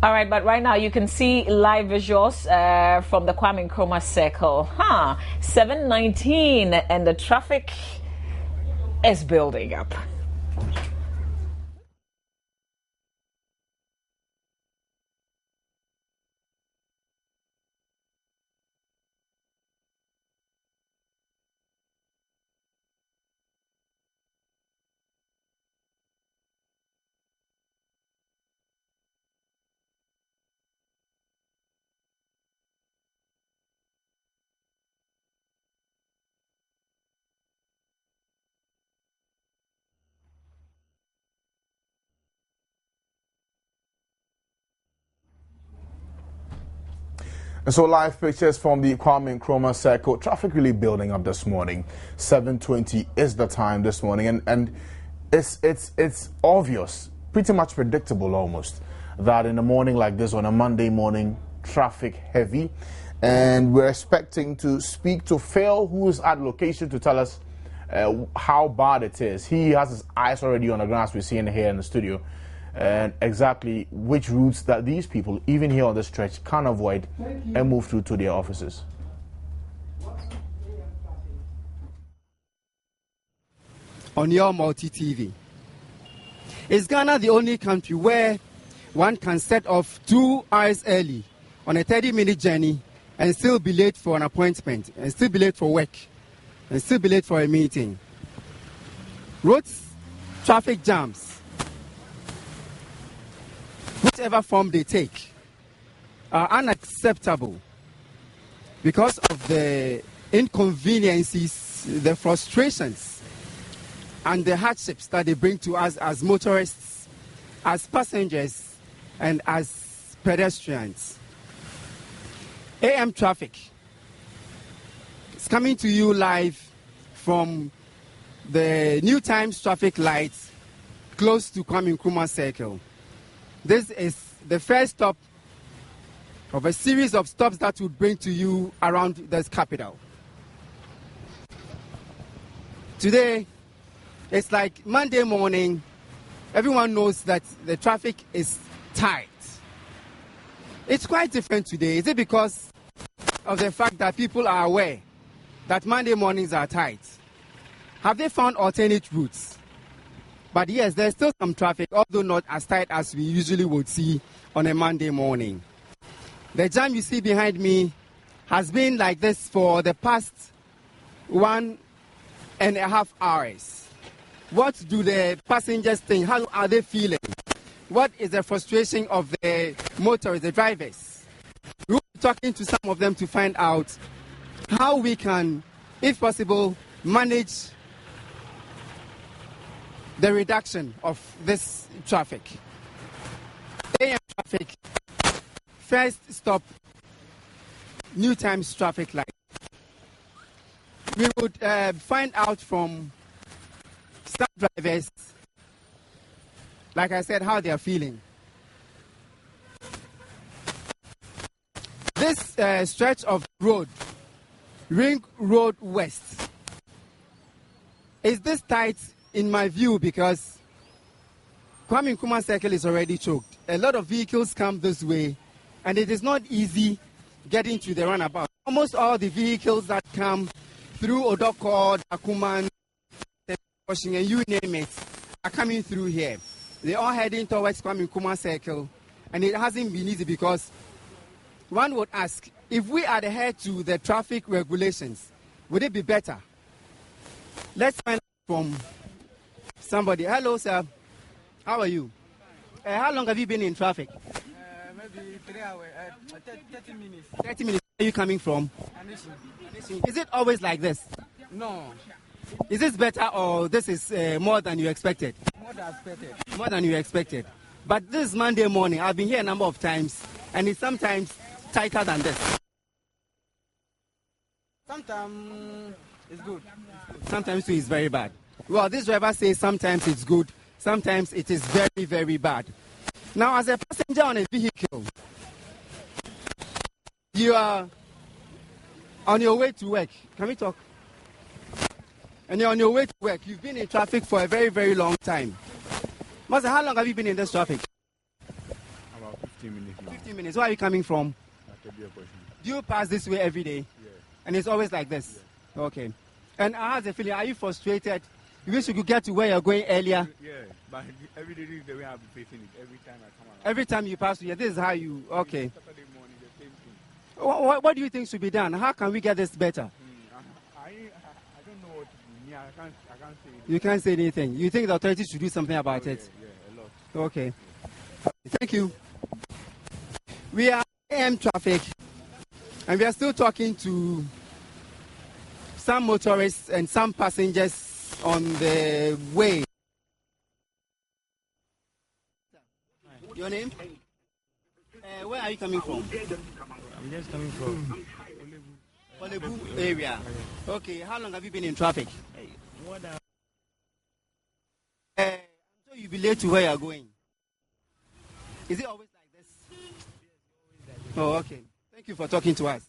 All right, but right now you can see live visuals from the Kwame Nkrumah Circle. 7:19, and the traffic is building up. And so live pictures from the Kwame Nkrumah Circle. Traffic really building up this morning. 7:20 is the time this morning, and it's obvious, pretty much predictable almost, that in a morning like this, on a Monday morning, traffic heavy. And we're expecting to speak to Phil, who is at location, to tell us how bad it is. He has his eyes already on the ground, as we're seeing here in the studio, and exactly which routes that these people, even here on the stretch, can avoid and move through to their offices. On your multi-TV. Is Ghana the only country where one can set off 2 hours early on a 30-minute journey and still be late for an appointment, and still be late for work, and still be late for a meeting? Roads, traffic jams, whichever form they take, are unacceptable because of the inconveniences, the frustrations, and the hardships that they bring to us as motorists, as passengers, and as pedestrians. AM Traffic is coming to you live from the New Times traffic lights close to Kwame Nkrumah Circle. This is the first stop of a series of stops that would bring to you around this capital. Today, it's like Monday morning. Everyone knows that the traffic is tight. It's quite different today. Is it because of the fact that people are aware that Monday mornings are tight? Have they found alternate routes? But yes, there's still some traffic, although not as tight as we usually would see on a Monday morning. The jam you see behind me has been like this for the past 1.5 hours. What do the passengers think? How are they feeling? What is the frustration of the motorists, the drivers? We'll be talking to some of them to find out how we can, if possible, manage the reduction of this traffic. AM traffic, first stop, New Times traffic light. We would find out from staff drivers, like I said, how they are feeling. This stretch of road, Ring Road West, is this tight in my view because Kwame Nkrumah Circle is already choked. A lot of vehicles come this way, and it is not easy getting to the runabout. Almost all the vehicles that come through Odoko, Akuman, Washington, and you name it, are coming through here. They're all heading towards Kwame Nkrumah Circle, and it hasn't been easy because one would ask, if we adhere to the traffic regulations, would it be better? Let's find out from somebody. Hello, sir. How are you? How long have you been in traffic? Maybe 3 hours, 30 minutes. 30 minutes. Where are you coming from? Is it always like this? No. Is this better or this is more than you expected? More than expected. More than you expected. But this Monday morning, I've been here a number of times, and it's sometimes tighter than this. Sometimes it's good. Sometimes it's very bad. Well, this driver says sometimes it's good, sometimes it is very, very bad. Now, as a passenger on a vehicle, you are on your way to work. Can we talk? And you're on your way to work. You've been in traffic for a very, very long time. Master, how long have you been in this traffic? About 15 minutes now. 15 minutes. Where are you coming from? Do you pass this way every day? Yeah. And it's always like this? Yeah. Okay. And how's the feeling? Are you frustrated? You wish you could get to where you're going earlier? Yeah, but every day this is the way I'll be facing it. Every time I come around. Every time you pass here, this is how you... Okay. Saturday morning, the same thing. What do you think should be done? How can we get this better? I don't know what to do. Yeah, I can't say anything. You can't say anything. You think the authorities should do something about it? Yeah, a lot. Okay. Thank you. We are AM traffic, and we are still talking to some motorists and some passengers on the way. Your name? Where are you coming from? I'm just coming from Olebu area. Okay, how long have you been in traffic? I'm sure you'll be late to where you're going. Is it always like this? Oh, okay. Thank you for talking to us.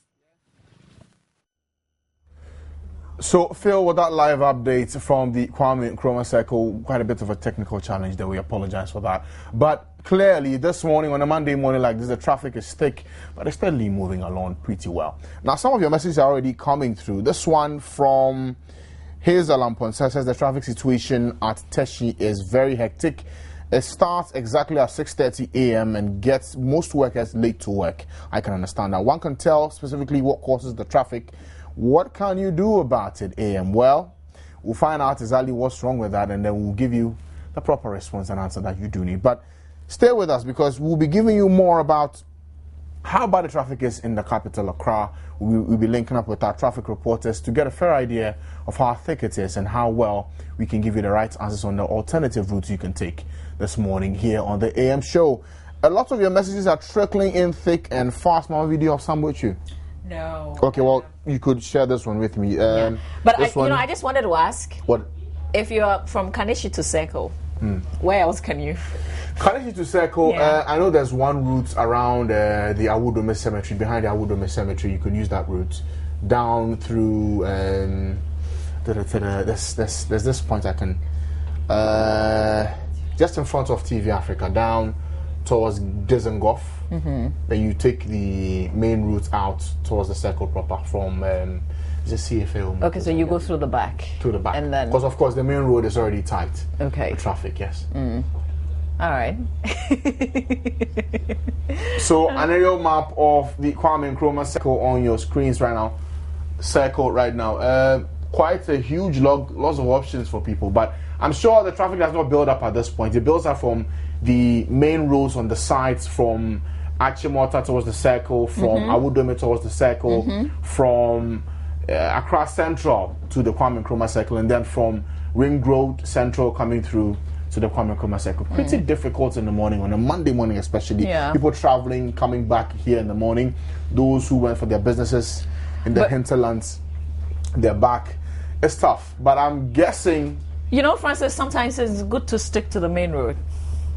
So, Phil, with that live update from the Kwame Nkrumah Circle, quite a bit of a technical challenge there. We apologize for that. But clearly, this morning, on a Monday morning like this, the traffic is thick, but it's steadily moving along pretty well. Now, some of your messages are already coming through. This one from Hazel Ampon says the traffic situation at Teshi is very hectic. It starts exactly at 6:30 a.m. and gets most workers late to work. I can understand that. One can tell specifically what causes the traffic. What can you do about it, AM? Well, we'll find out exactly what's wrong with that, and then we'll give you the proper response and answer that you do need. But stay with us, because we'll be giving you more about how bad the traffic is in the capital, Accra. We'll be linking up with our traffic reporters to get a fair idea of how thick it is and how well we can give you the right answers on the alternative routes you can take this morning here on the AM show. A lot of your messages are trickling in thick and fast. My video of some with you. No. Okay, well, you could share this one with me. Yeah. But I just wanted to ask. What? If you're from Kaneshie to Circle, where else can you? Kaneshie to Circle, I know there's one route around the Awudome Cemetery, behind the Awudome Cemetery. You could use that route down through. There's this point I can. Just in front of TV Africa, down towards Dizengoff. Then you take the main route out towards the Circle proper from the CFA. Okay, so you go through the back. To the back. And then, because of course the main road is already tight. Okay. The traffic, yes. All right. So an aerial map of the Kwame Nkrumah Circle on your screens right now. Circle right now. Quite a huge lots of options for people, but I'm sure the traffic does not build up at this point. It builds up from the main roads on the sides, from Achimota towards the Circle, from Awudome towards the Circle, from Accra Central to the Kwame Nkrumah Circle, and then from Ring Road Central coming through to the Kwame Nkrumah Circle. Pretty difficult in the morning, on a Monday morning especially. People traveling, coming back here in the morning. Those who went for their businesses in the hinterlands, they're back. It's tough, but I'm guessing... You know, Francis, sometimes it's good to stick to the main road.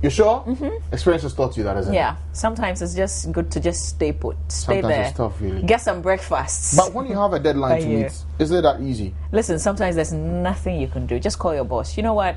You sure? Experience has taught you that, isn't it? Yeah. Sometimes it's just good to just stay put. Stay sometimes there. It's tough, really. Get some breakfasts. But when you have a deadline to meet, is it that easy? Listen, sometimes there's nothing you can do. Just call your boss. You know what?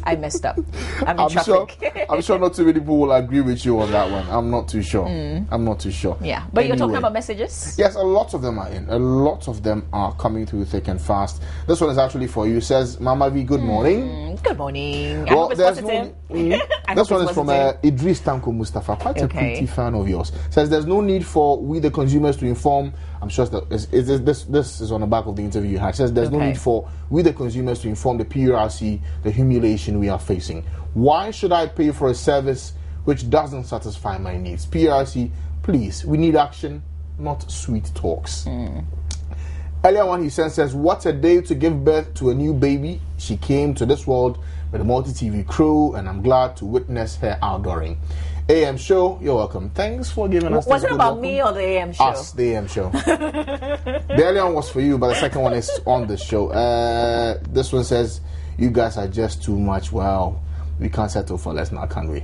I messed up. I'm in traffic. I'm sure not too many people will agree with you on that one. I'm not too sure. I'm not too sure. Yeah. But you're talking about messages? Yes, a lot of them are in. A lot of them are coming through thick and fast. This one is actually for you. It says, Mama V, good morning. Good morning. Well, there's no... This one is from Idris Tanko Mustafa, quite a pretty fan of yours. Says, there's no need for we the consumers to inform. I'm sure this is on the back of the interview you had. It says there's no need for we the consumers to inform the PRC the humiliation we are facing. Why should I pay for a service which doesn't satisfy my needs? PRC, please, we need action, not sweet talks. Earlier on he says, what a day to give birth to a new baby. She came to this world with a multi-TV crew, and I'm glad to witness her outdooring. AM show, you're welcome. Thanks for giving us this. Was it about me or the AM show? Us, the AM show. The earlier one was for you, but the second one is on the show. This one says, you guys are just too much. Well, we can't settle for less now, can we?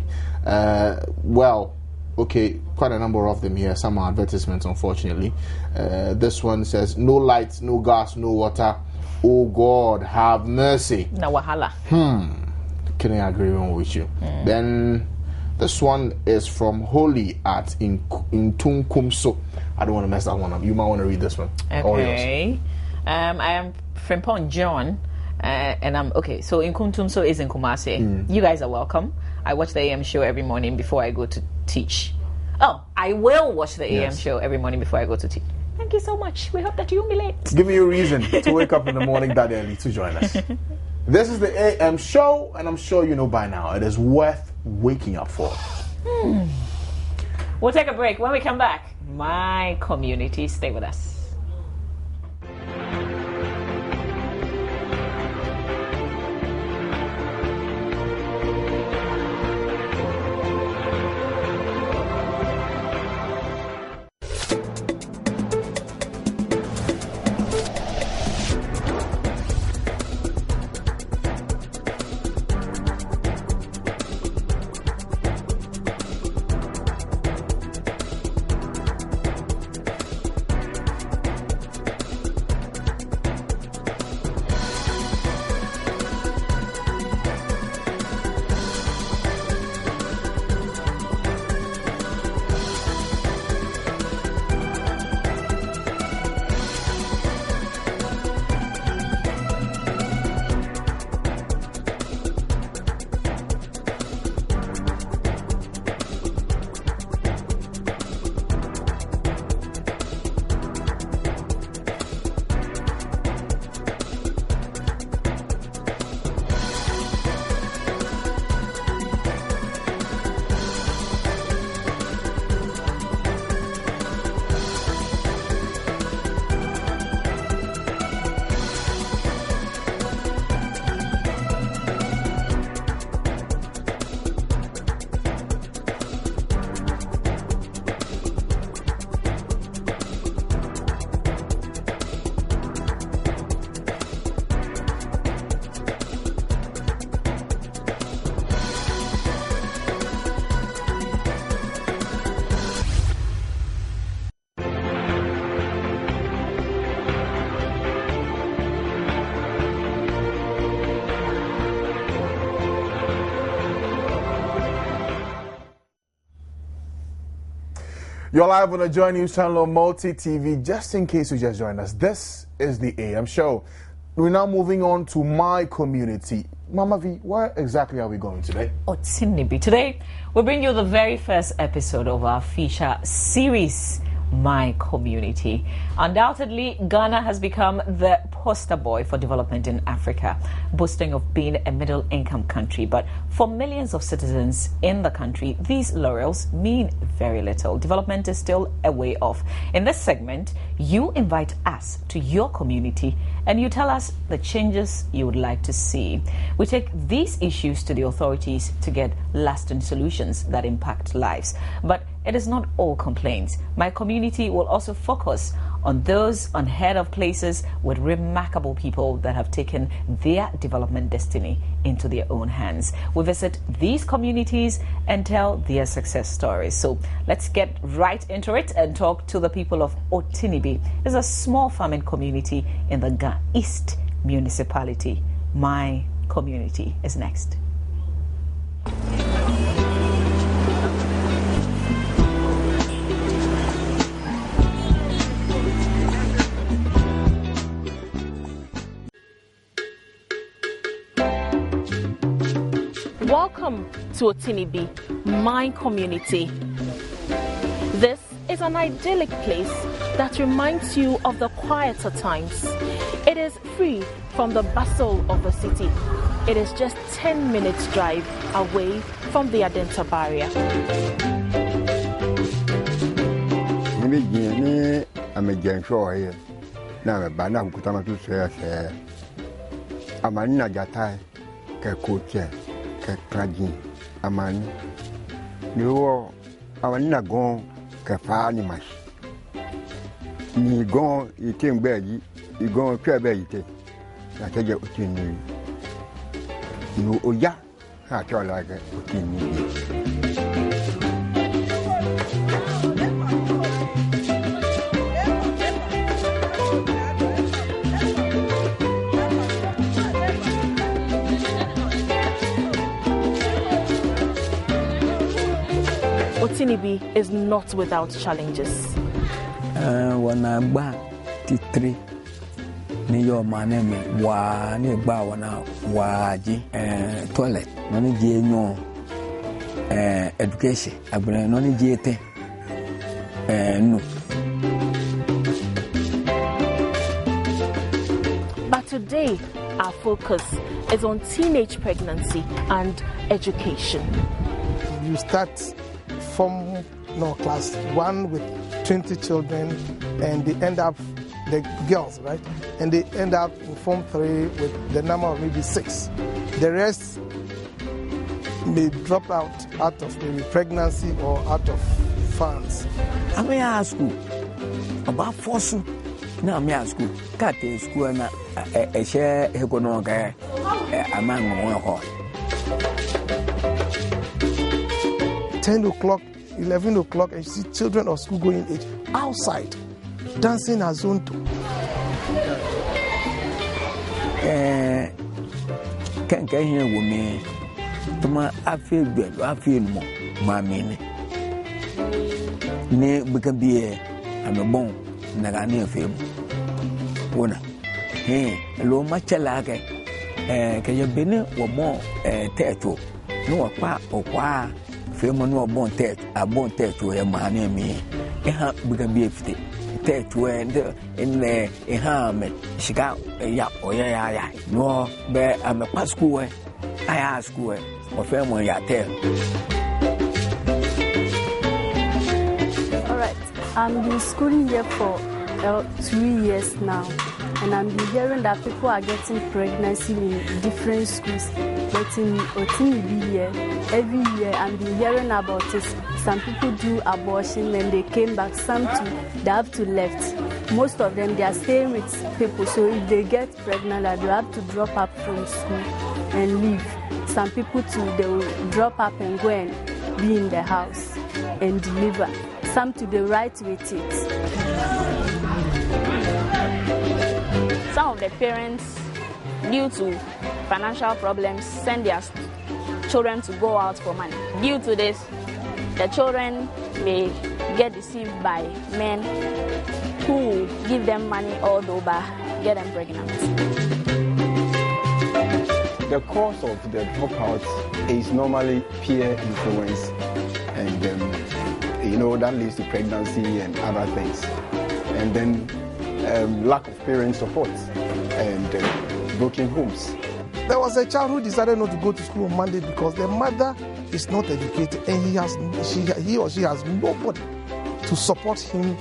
Well, okay, quite a number of them here. Some are advertisements, unfortunately. This one says, no lights, no gas, no water. Oh God, have mercy. Na wahala. Can I agree with you? Then this one is from Holy at in Tunkumso. I don't want to mess that one up. You might want to read this one. Okay. I am Frimpong John, and I'm okay. So in Kuntumso is in Kumasi. You guys are welcome. I watch the AM show every morning before I go to teach. Oh, I will watch the AM show every morning before I go to teach. Thank you so much. We hope that you humiliate. Give me a reason to wake up in the morning that early to join us. This is the AM show, and I'm sure you know by now it is worth waking up for. We'll take a break. When we come back, my community, stay with us. You're live on the Joy News channel on Multi TV. Just in case you just joined us, this is the AM show. We're now moving on to my community. Mama V, where exactly are we going today? Otsinibi. Today, we'll bring you the very first episode of our feature series, My Community. Undoubtedly, Ghana has become the poster boy for development in Africa, boasting of being a middle-income country. But for millions of citizens in the country, these laurels mean very little. Development is still a way off. In this segment, you invite us to your community and you tell us the changes you would like to see. We take these issues to the authorities to get lasting solutions that impact lives. But it is not all complaints. My Community will also focus on those unheard of places with remarkable people that have taken their development destiny into their own hands. We visit these communities and tell their success stories. So let's get right into it and talk to the people of Otinibi. It's a small farming community in the Ga East municipality. My Community is next. Welcome to Otinibi, My Community. This is an idyllic place that reminds you of the quieter times. It is free from the bustle of the city. It is just 10 minutes drive away from the Adenta barrier. Krajin amani niwo awanina gon kafa ni mash ni gon itembe yi igon twebe yite na teje Otinibi no oya ha tola ke Otinibi. Otinibi is not without challenges. Wana ba titri ni yo maneme wa ni ba wana waji toilet no ni je no education abuna no ni je te no. But today our focus is on teenage pregnancy and education. You start from class 1 with 20 children, and they end up, the girls, right? And they end up in Form 3 with the number of maybe 6. The rest may drop out of maybe pregnancy or out of funds. I may ask you about force. Now, I may ask you, cut the school and a share economic among 10 o'clock, 11 o'clock, and you see children of school going age outside, dancing a zonto. Can't get here with me. I feel good, I feel more, my meaning. Ne become be I'm a bone, Nagani of him. One, hey, low much like can you be no more tattoo? No, a pa or qua. Femo no bon tet a bon tet to a man me a ha become be tet to end in a ham she got a yap or ya no bear I'm a pasco I ask you or femo ya tell. All right, I've been schooling here for 3 years now, and I'm hearing that people are getting pregnancy in different schools. But in Otinibi here, every year I'm been hearing about it. Some people do abortion and they came back. Some too, they have to left. Most of them, they are staying with people. So if they get pregnant, they have to drop up from school and leave. Some people too, they will drop up and go and be in the house and deliver. Some to the right with it. Some of the parents, due to financial problems, send their children to go out for money. Due to this, the children may get deceived by men who give them money all over, get them pregnant. The cause of the dropouts is normally peer influence and that leads to pregnancy and other things. And then lack of parent support and broken homes. There was a child who decided not to go to school on Monday because the mother is not educated and he or she has nobody to support him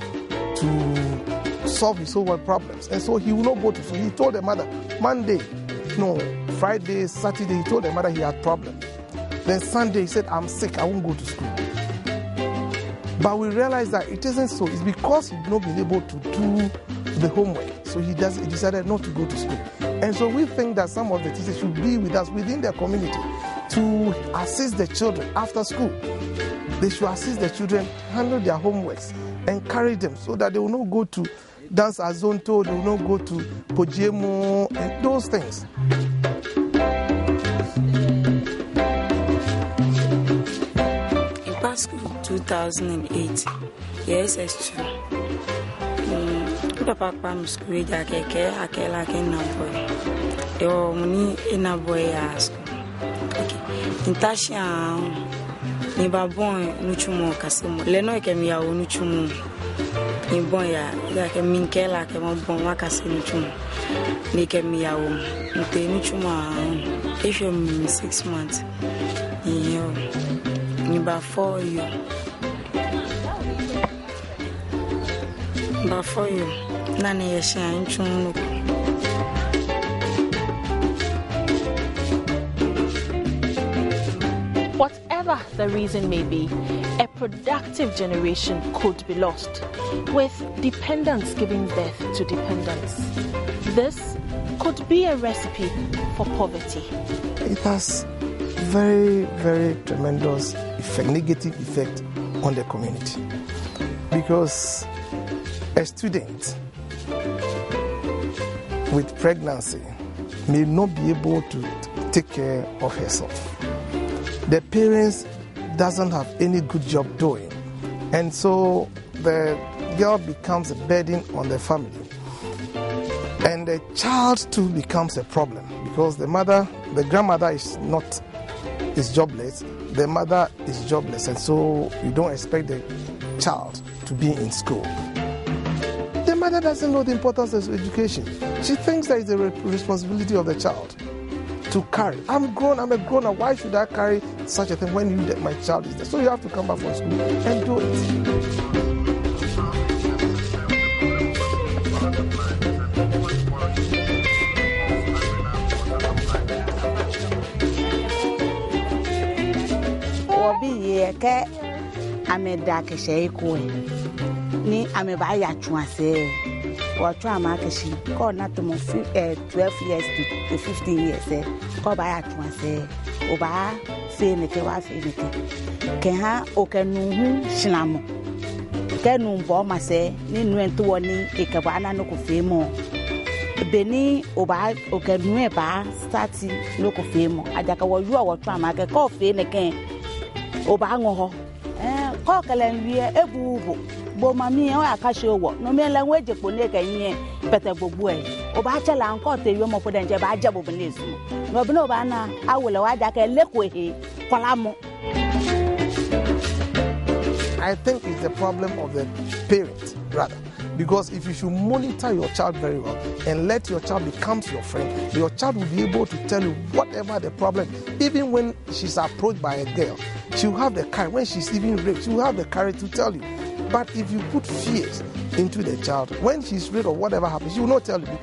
to solve his own problems. And so he will not go to school. He told the mother, Friday, Saturday, he told the mother he had problems. Then Sunday, he said, I'm sick, I won't go to school. But we realized that it isn't so. It's because he's not been able to do the homework. So he decided not to go to school. And so we think that some of the teachers should be with us within their community to assist the children after school. They should assist the children, handle their homeworks, encourage them so that they will not go to dance azonto, they will not go to pojemo, and those things. In past school 2008, yes, it's true. Papa school akela na boy. Yo muni ina boy ask. Okay. Intasha ni babon nuchumo kasemo. Leno ekemi ya nuchumo. Ni bon ya ke minkela ke mo bon wa kasemo nuchumo. Ni kemi ya nte nuchumo if you 6 months. Yo ni ba 4 yo. Ba 4 yo. Whatever the reason may be, a productive generation could be lost, with dependents giving birth to dependents. This could be a recipe for poverty. It has very, very tremendous effect, negative effect on the community, because a student with pregnancy may not be able to take care of herself. The parents doesn't have any good job doing, and so the girl becomes a burden on the family, and the child too becomes a problem because the grandmother is jobless, the mother is jobless, and so you don't expect the child to be in school. The mother doesn't know the importance of education. She thinks that it's the responsibility of the child to carry. I'm a grown-up. Why should I carry such a thing when my child is there? So you have to come back from school and do it. Ni amebaya chwase watu amakashi ko na to 12 years to 15 years ko baya chwase oba se ne ke wa fe ne ke ha o kanu hu shinamo kanu bo ma se ni nu ento woni e ka ba na no ko fe mo beni oba o kanu e ba start no ko fe mo ajaka wo yu watu amaka ko fe ne ke oba ngo ko kala nwie ebubu bo mami o akashi owo no me la nwe jepo le kan yin pete gbogbo e o ba chala nko te yo mo podan je ba jabo belesu no bi no ba na awole wa ja ka leko he kolamo. I think it's the problem of the parents rather, because if you should monitor your child very well and let your child become your friend, your child will be able to tell you whatever the problem. Even when she's approached by a girl, she'll have the courage. When she's even raped, she'll have the courage to tell you. But if you put fears into the child, when she's raped or whatever happens, she will not tell you.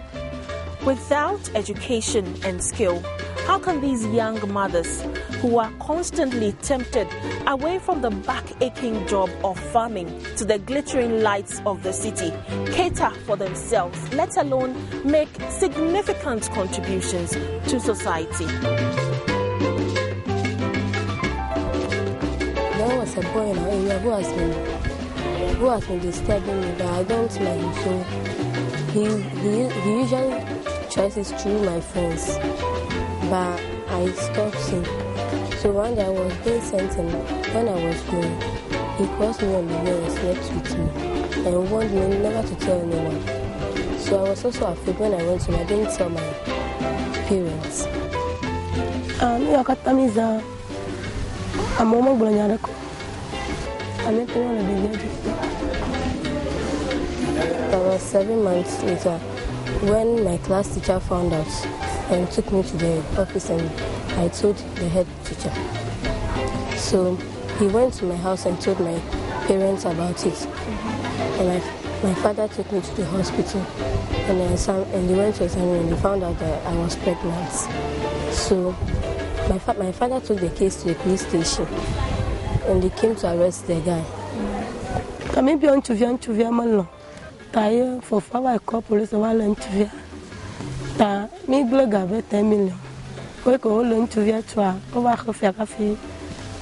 Without education and skill, how can these young mothers who are constantly tempted away from the back-aching job of farming to the glittering lights of the city cater for themselves, let alone make significant contributions to society? There was a boy in our area who has been disturbing me, but I don't like him, so he usually tries it through my friends, but I stopped him. So one day I was being sent, and when I was going, he crossed me on the way and slept with me and warned me never to tell anyone. So I was also afraid when I went to him. I didn't tell my parents. About 7 months later, when my class teacher found out and took me to the office, and I told the head teacher. So he went to my house and told my parents about it. And my father took me to the hospital, and they went to examine me, and they found out that I was pregnant. So my father took the case to the police station, and they came to arrest the guy. For 5 I call police while interview. Me blog have 10 million. We go all interview to over half a cafe.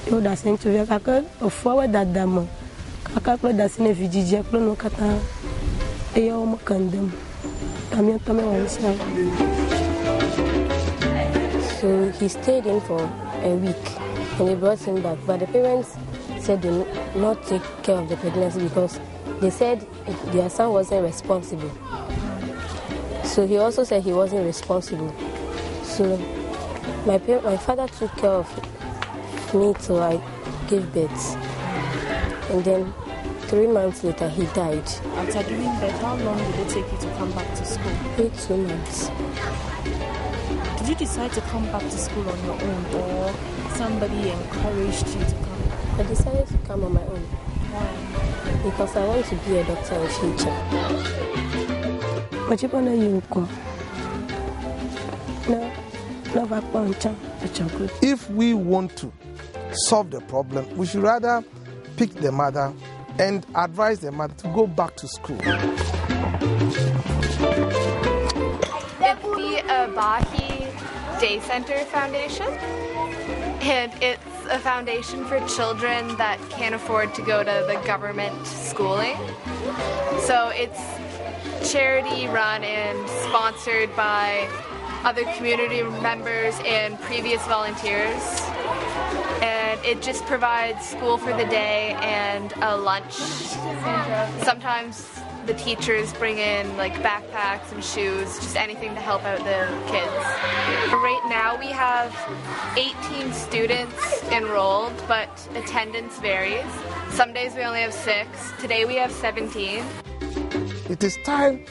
You das interview kaka forward that damo. Kaka play das in a VGJ no kata. Eyo mo kandem. Tamia So he stayed in for a week, and they brought him back. But the parents said they did not take care of the pregnancy because they said their son wasn't responsible. So he also said he wasn't responsible. So my father took care of me till I gave birth. And then 3 months later, he died. After giving birth, how long did it take you to come back to school? 2 months. Did you decide to come back to school on your own, or somebody encouraged you to come? I decided to come on my own. Why? Because I want to be a doctor in future. If we want to solve the problem, we should rather pick the mother and advise the mother to go back to school. It's the Abahi Day Center Foundation, and it's a foundation for children that can't afford to go to the government schooling. So it's charity run and sponsored by other community members and previous volunteers. And it just provides school for the day and a lunch. Sometimes the teachers bring in like backpacks and shoes, just anything to help out the kids. Right now we have 18 students enrolled, but attendance varies. Some days we only have 6. Today we have 17. It is time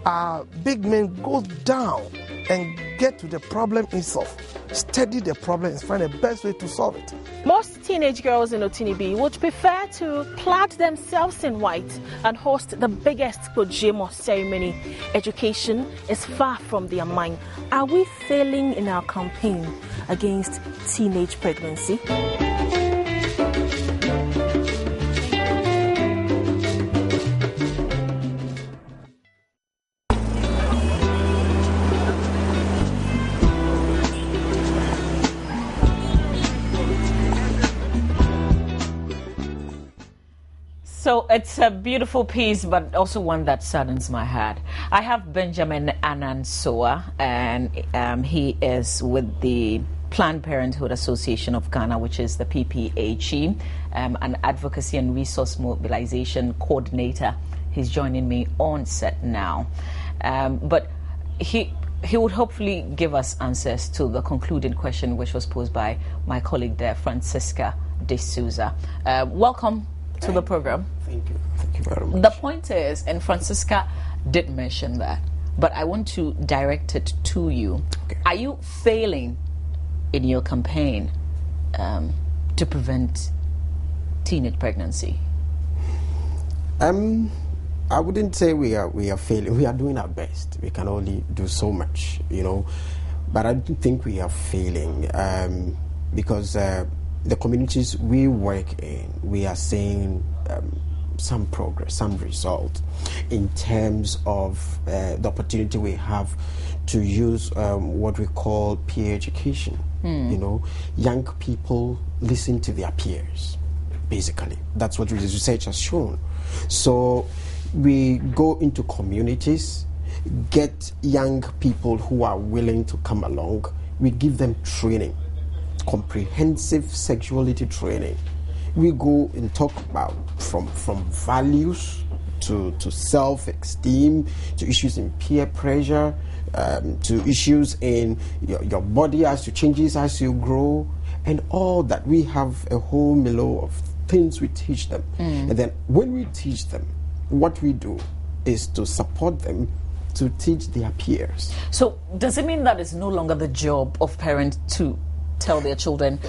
our big men go down and get to the problem itself, study the problem and find the best way to solve it. Most teenage girls in Otinibi would prefer to clad themselves in white and host the biggest Kojimo ceremony. Education is far from their mind. Are we failing in our campaign against teenage pregnancy? So it's a beautiful piece, but also one that saddens my heart. I have Benjamin Anansoa, and he is with the Planned Parenthood Association of Ghana, which is the PPHE, an advocacy and resource mobilization coordinator. He's joining me on set now. But he would hopefully give us answers to the concluding question, which was posed by my colleague there, Francisca De Souza. Welcome to the program. Thank you. Thank you very much. The point is, and Francisca did mention that, but I want to direct it to you. Okay. Are you failing in your campaign to prevent teenage pregnancy? I wouldn't say we are failing. We are doing our best. We can only do so much, but I don't think we are failing because the communities we work in, we are seeing some progress, some result in terms of the opportunity we have to use what we call peer education. Young people listen to their peers, basically. That's what research has shown. So we go into communities, get young people who are willing to come along. We give them training, comprehensive sexuality training. We go and talk about from values to self-esteem, to issues in peer pressure, to issues in your body as you changes as you grow, and all that. We have a whole milieu of things we teach them. And then when we teach them, what we do is to support them to teach their peers. So does it mean that it's no longer the job of parents to tell their children,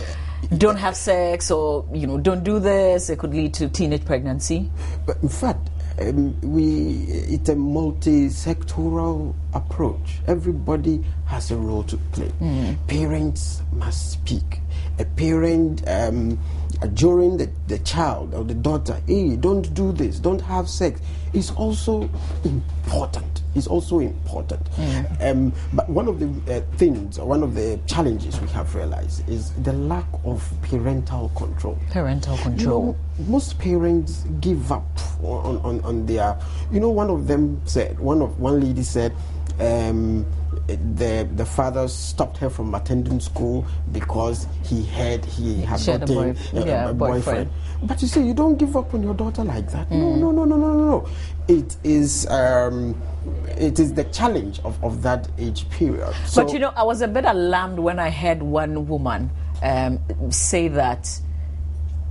don't have sex, or don't do this, it could lead to teenage pregnancy? But in fact, it's a multi-sectoral approach. Everybody has a role to play. Parents must speak. A parent during the child or the daughter, hey, don't do this, don't have sex, is also important. It's also important. But one of the things, one of the challenges we have realized is the lack of parental control. Parental control. Most parents give up on their. One of them said. One lady said. The father stopped her from attending school because he had gotten a boyfriend. But you see, you don't give up on your daughter like that. No. It is the challenge of that age period. So, but I was a bit alarmed when I heard one woman say that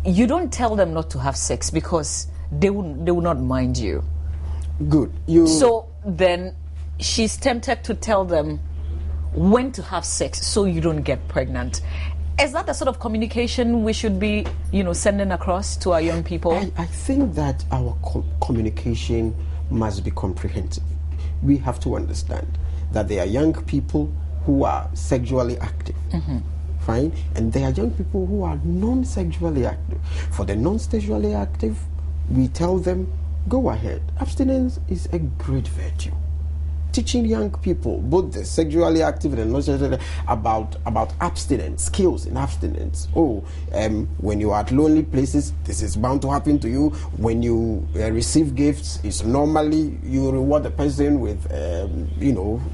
you don't tell them not to have sex because they will not mind you. Good. So then she's tempted to tell them when to have sex so you don't get pregnant. Is that the sort of communication we should be, sending across to our young people? I think that our communication must be comprehensive. We have to understand that there are young people who are sexually active. Fine? And there are young people who are non-sexually active. For the non-sexually active, we tell them, go ahead. Abstinence is a great virtue. Teaching young people, both the sexually active and non-sexually, about abstinence, skills in abstinence. When you are at lonely places, this is bound to happen to you. When you receive gifts, it's normally you reward the person with,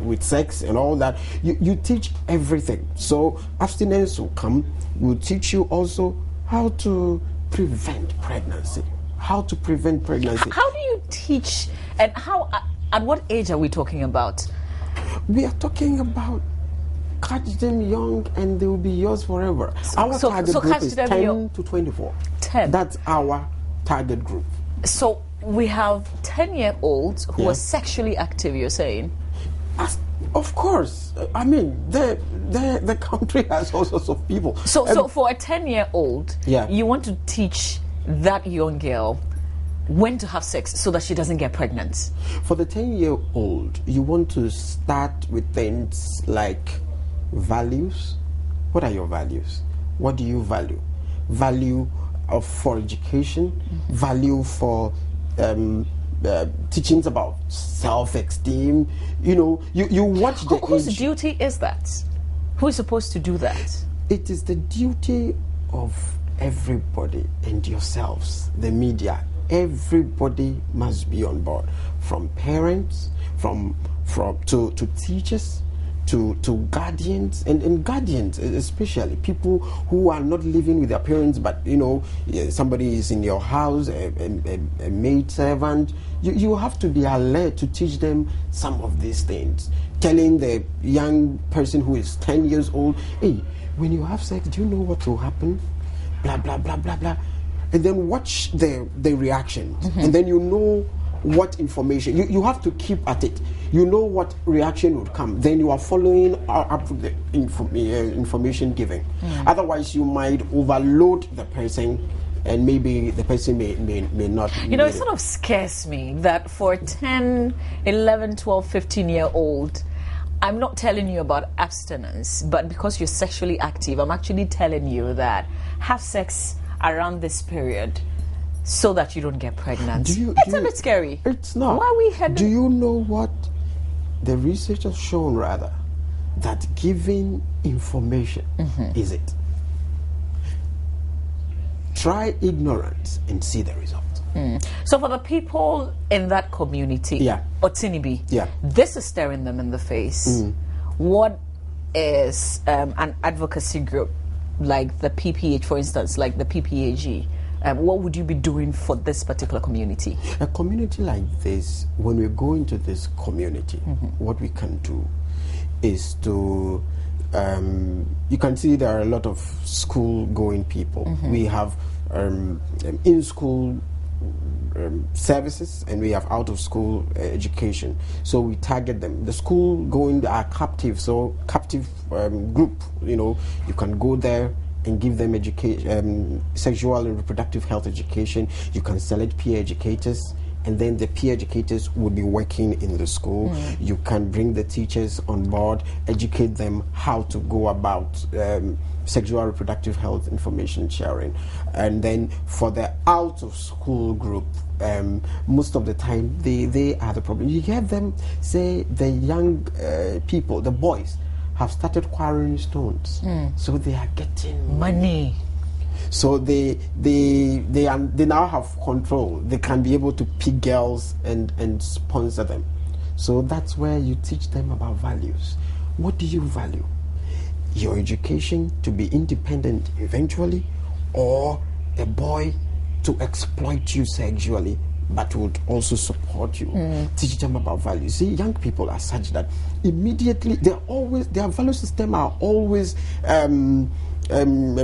with sex and all that. You teach everything. So abstinence will come. Will teach you also how to prevent pregnancy. How to prevent pregnancy. How do you teach, and how? At what age are we talking about? We are talking about catch them young and they will be yours forever. Our target group is 10 to 24. 10. That's our target group. So we have 10-year-olds who are sexually active, you're saying? Of course. I mean, the country has all sorts of people. So for a 10-year-old, you want to teach that young girl when to have sex so that she doesn't get pregnant? For the 10-year-old, you want to start with things like values. What are your values? What do you value? Value for education, value for teachings about self-esteem. You watch the whose duty is that? Who is supposed to do that? It is the duty of everybody and yourselves, the media. Everybody must be on board, from parents, to teachers, to guardians, and guardians especially, people who are not living with their parents, but somebody is in your house, a maid servant. You have to be alert to teach them some of these things. Telling the young person who is 10 years old, hey, when you have sex, do you know what will happen? Blah blah blah blah blah. And then watch the reaction, and then you know what information you have to keep at it. You know what reaction would come. Then you are following up with the information giving. Otherwise, you might overload the person, and maybe the person may not. It sort of scares me that for a 10, 11, 12, 15-year-old, I'm not telling you about abstinence, but because you're sexually active, I'm actually telling you that have sex around this period so that you don't get pregnant. It's a bit scary. It's not. Why are we heading? Do you know what the research has shown, rather? That giving information is it. Try ignorance and see the result. So for the people in that community, Otinibi, this is staring them in the face. What is an advocacy group like the PPH, for instance, like the PPAG? What would you be doing for this particular community? A community like this, when we go into this community, what we can do is to, you can see there are a lot of school-going people. We have in-school services, and we have out-of-school education. So we target them. The school going are captive, so captive group. You can go there and give them education, sexual and reproductive health education. You can select peer educators, and then the peer educators will be working in the school. You can bring the teachers on board, educate them how to go about sexual reproductive health information sharing. And then for the out of school group, most of the time they are the problem. You hear them say the young people, the boys, have started quarrying stones, so they are getting money. So they now have control. They can be able to pick girls and sponsor them. So that's where you teach them about values. What do you value? Your education to be independent eventually, or a boy to exploit you sexually but would also support you. Teach them about values. See, young people are such that immediately their value system are always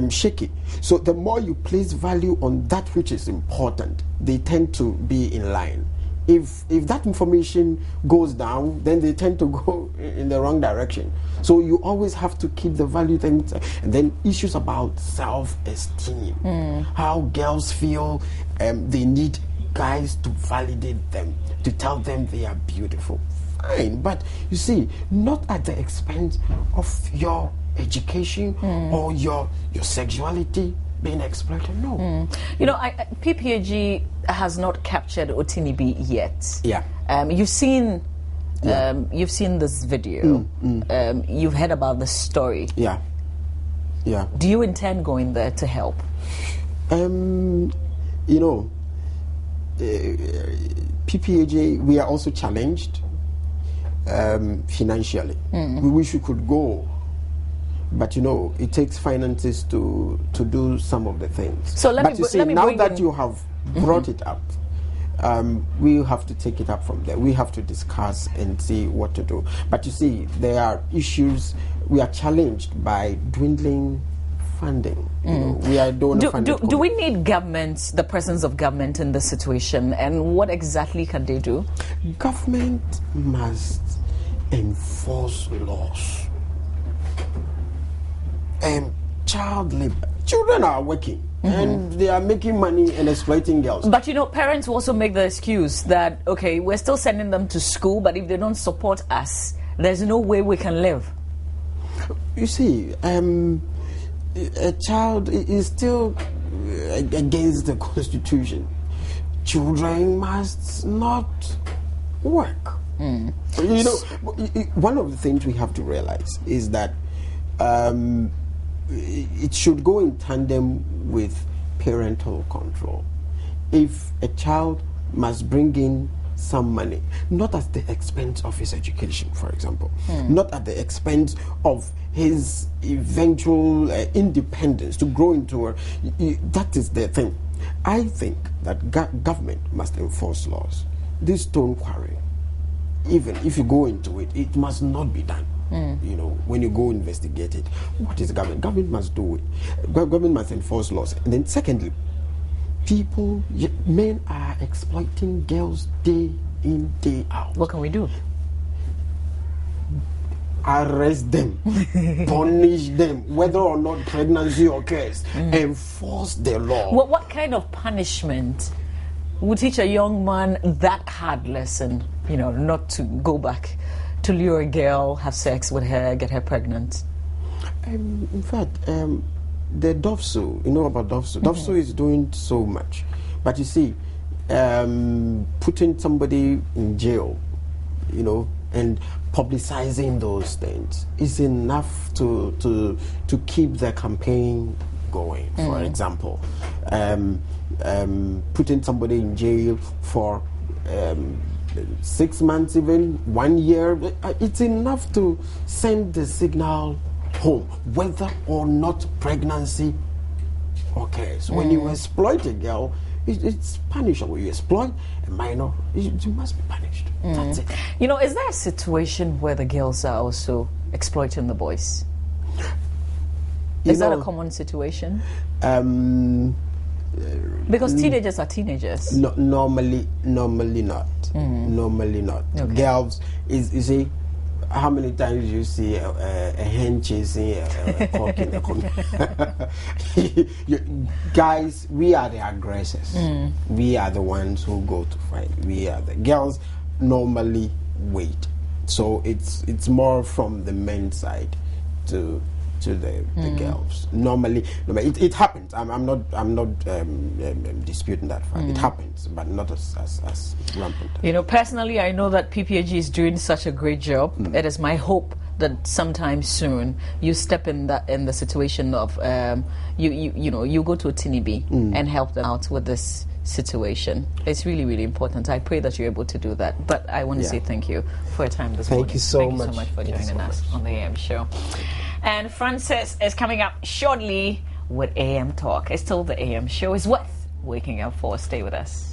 shaky. So the more you place value on that which is important, they tend to be in line. If that information goes down, then they tend to go in the wrong direction. So you always have to keep the value things. And then issues about self-esteem, how girls feel they need guys to validate them, to tell them they are beautiful. Fine, but you see, not at the expense of your education or your sexuality being exploited. No. PPAG has not captured Otinibi yet. Yeah. You've seen this video. You've heard about the story. Yeah. Yeah. Do you intend going there to help? PPAG, we are also challenged financially. We wish we could go, but it takes finances to do some of the things. So let me now that you have brought it up, we have to take it up from there. We have to discuss and see what to do. But you see, there are issues. We are challenged by dwindling funding. We are donor funded. Do we need government, the presence of government in this situation, and what exactly can they do? Government must enforce laws. Child labor. Children are working and they are making money and exploiting girls. But parents also make the excuse that, okay, we're still sending them to school, but if they don't support us, there's no way we can live. You see, a child is still against the Constitution. Children must not work. One of the things we have to realize is that it should go in tandem with parental control. If a child must bring in some money, not at the expense of his education, for example, not at the expense of his eventual independence to grow into that is the thing. I think that government must enforce laws. This stone quarry, even if you go into it, it must not be done. When you go investigate it, what is government? Government must do it. Government must enforce laws. And then secondly, men are exploiting girls day in, day out. What can we do? Arrest them, punish them, whether or not pregnancy occurs. Enforce the law. What kind of punishment would teach a young man that hard lesson, not to go back to lure a girl, have sex with her, get her pregnant? In fact, the DOFSO, about DOFSO? DOFSO is doing so much. But you see, putting somebody in jail, and publicizing those things is enough to keep the campaign going. For example, putting somebody in jail for 6 months, even 1 year, it's enough to send the signal home, whether or not pregnancy occurs. When you exploit a girl, it's punishable. You exploit a minor, you must be punished. That's it. Is there a situation where the girls are also exploiting the boys? Is that a common situation? Because teenagers are teenagers. No, normally not. Normally not. Okay. Girls, you see, how many times you see a hen chasing a cock in the guys, we are the aggressors. We are the ones who go to fight. We are the girls normally wait. So it's more from the men's side to the girls. Normally it happens. I'm not disputing that fact. It happens, but not as rampant. You know, personally, I know that PPAG is doing such a great job. It is my hope that sometime soon you step in the situation of you go to a Tinibi and help them out with this situation. It's really, really important. I pray that you're able to do that. But I want to say thank you for your time this morning. Thank you so much for joining us on the AM show. And Francis is coming up shortly with AM Talk. It's still the AM show is worth waking up for. Stay with us.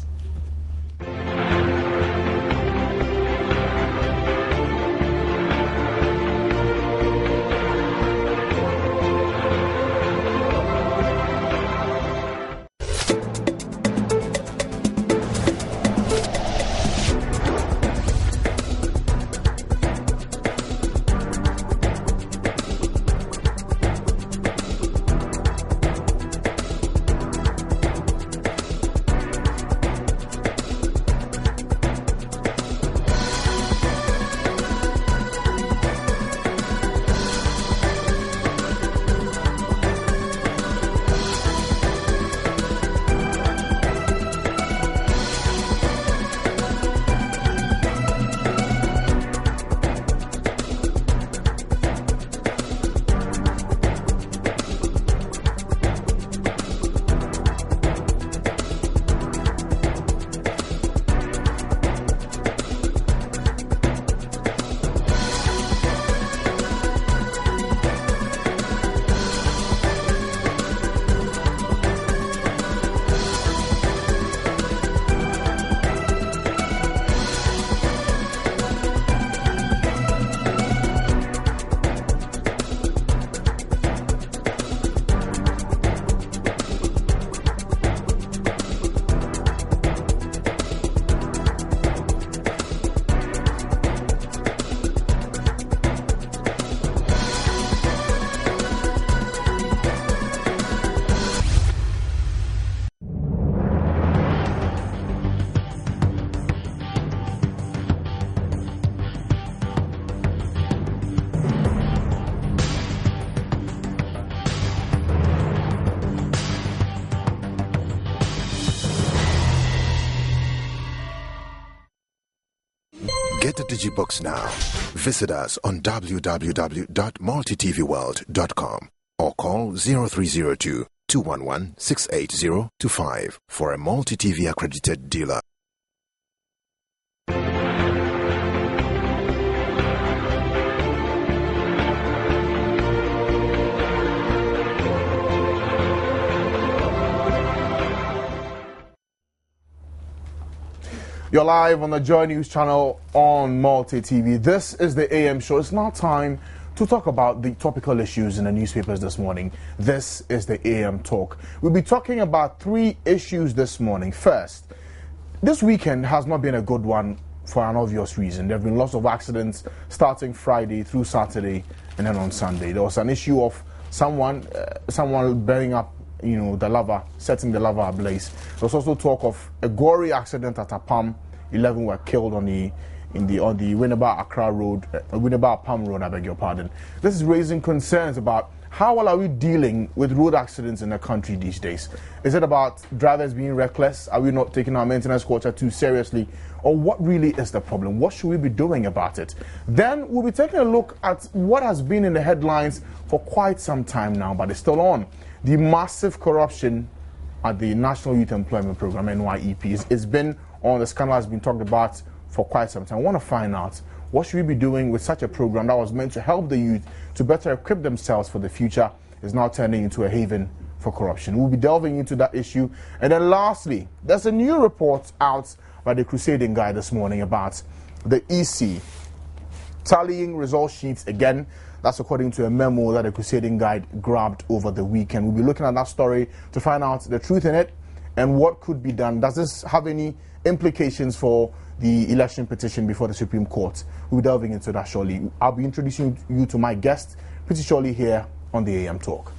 Get a Digibox now. Visit us on www.multitvworld.com or call 0302 211 68025 for a multi-TV accredited dealer. You're live on the Joy News channel on Multi TV. This is the AM show. It's now time to talk about the topical issues in the newspapers this morning. This is the AM Talk. We'll be talking about 3 issues this morning. First, this weekend has not been a good one for an obvious reason. There have been lots of accidents starting Friday through Saturday and then on Sunday. There was an issue of someone burning up the lava, setting the lava ablaze. There was also talk of a gory accident at Apam. 11 were killed on the Winneba Accra Road, Winneba Apam Road, I beg your pardon. This is raising concerns about how well are we dealing with road accidents in the country these days. Is it about drivers being reckless? Are we not taking our maintenance culture too seriously? Or what really is the problem? What should we be doing about it? Then we'll be taking a look at what has been in the headlines for quite some time now, but it's still on. The massive corruption at the National Youth Employment Program, NYEP. It's been on, the scandal has been talked about for quite some time. I want to find out what should we be doing with such a program that was meant to help the youth to better equip themselves for the future is now turning into a haven for corruption. We'll be delving into that issue. And then lastly, there's a new report out by the Crusading Guide this morning about the EC tallying result sheets again. That's according to a memo that the Crusading Guide grabbed over the weekend. We'll be looking at that story to find out the truth in it and what could be done? Does this have any implications for the election petition before the Supreme Court? We'll be delving into that shortly. I'll be introducing you to my guest pretty shortly here on the AM Talk.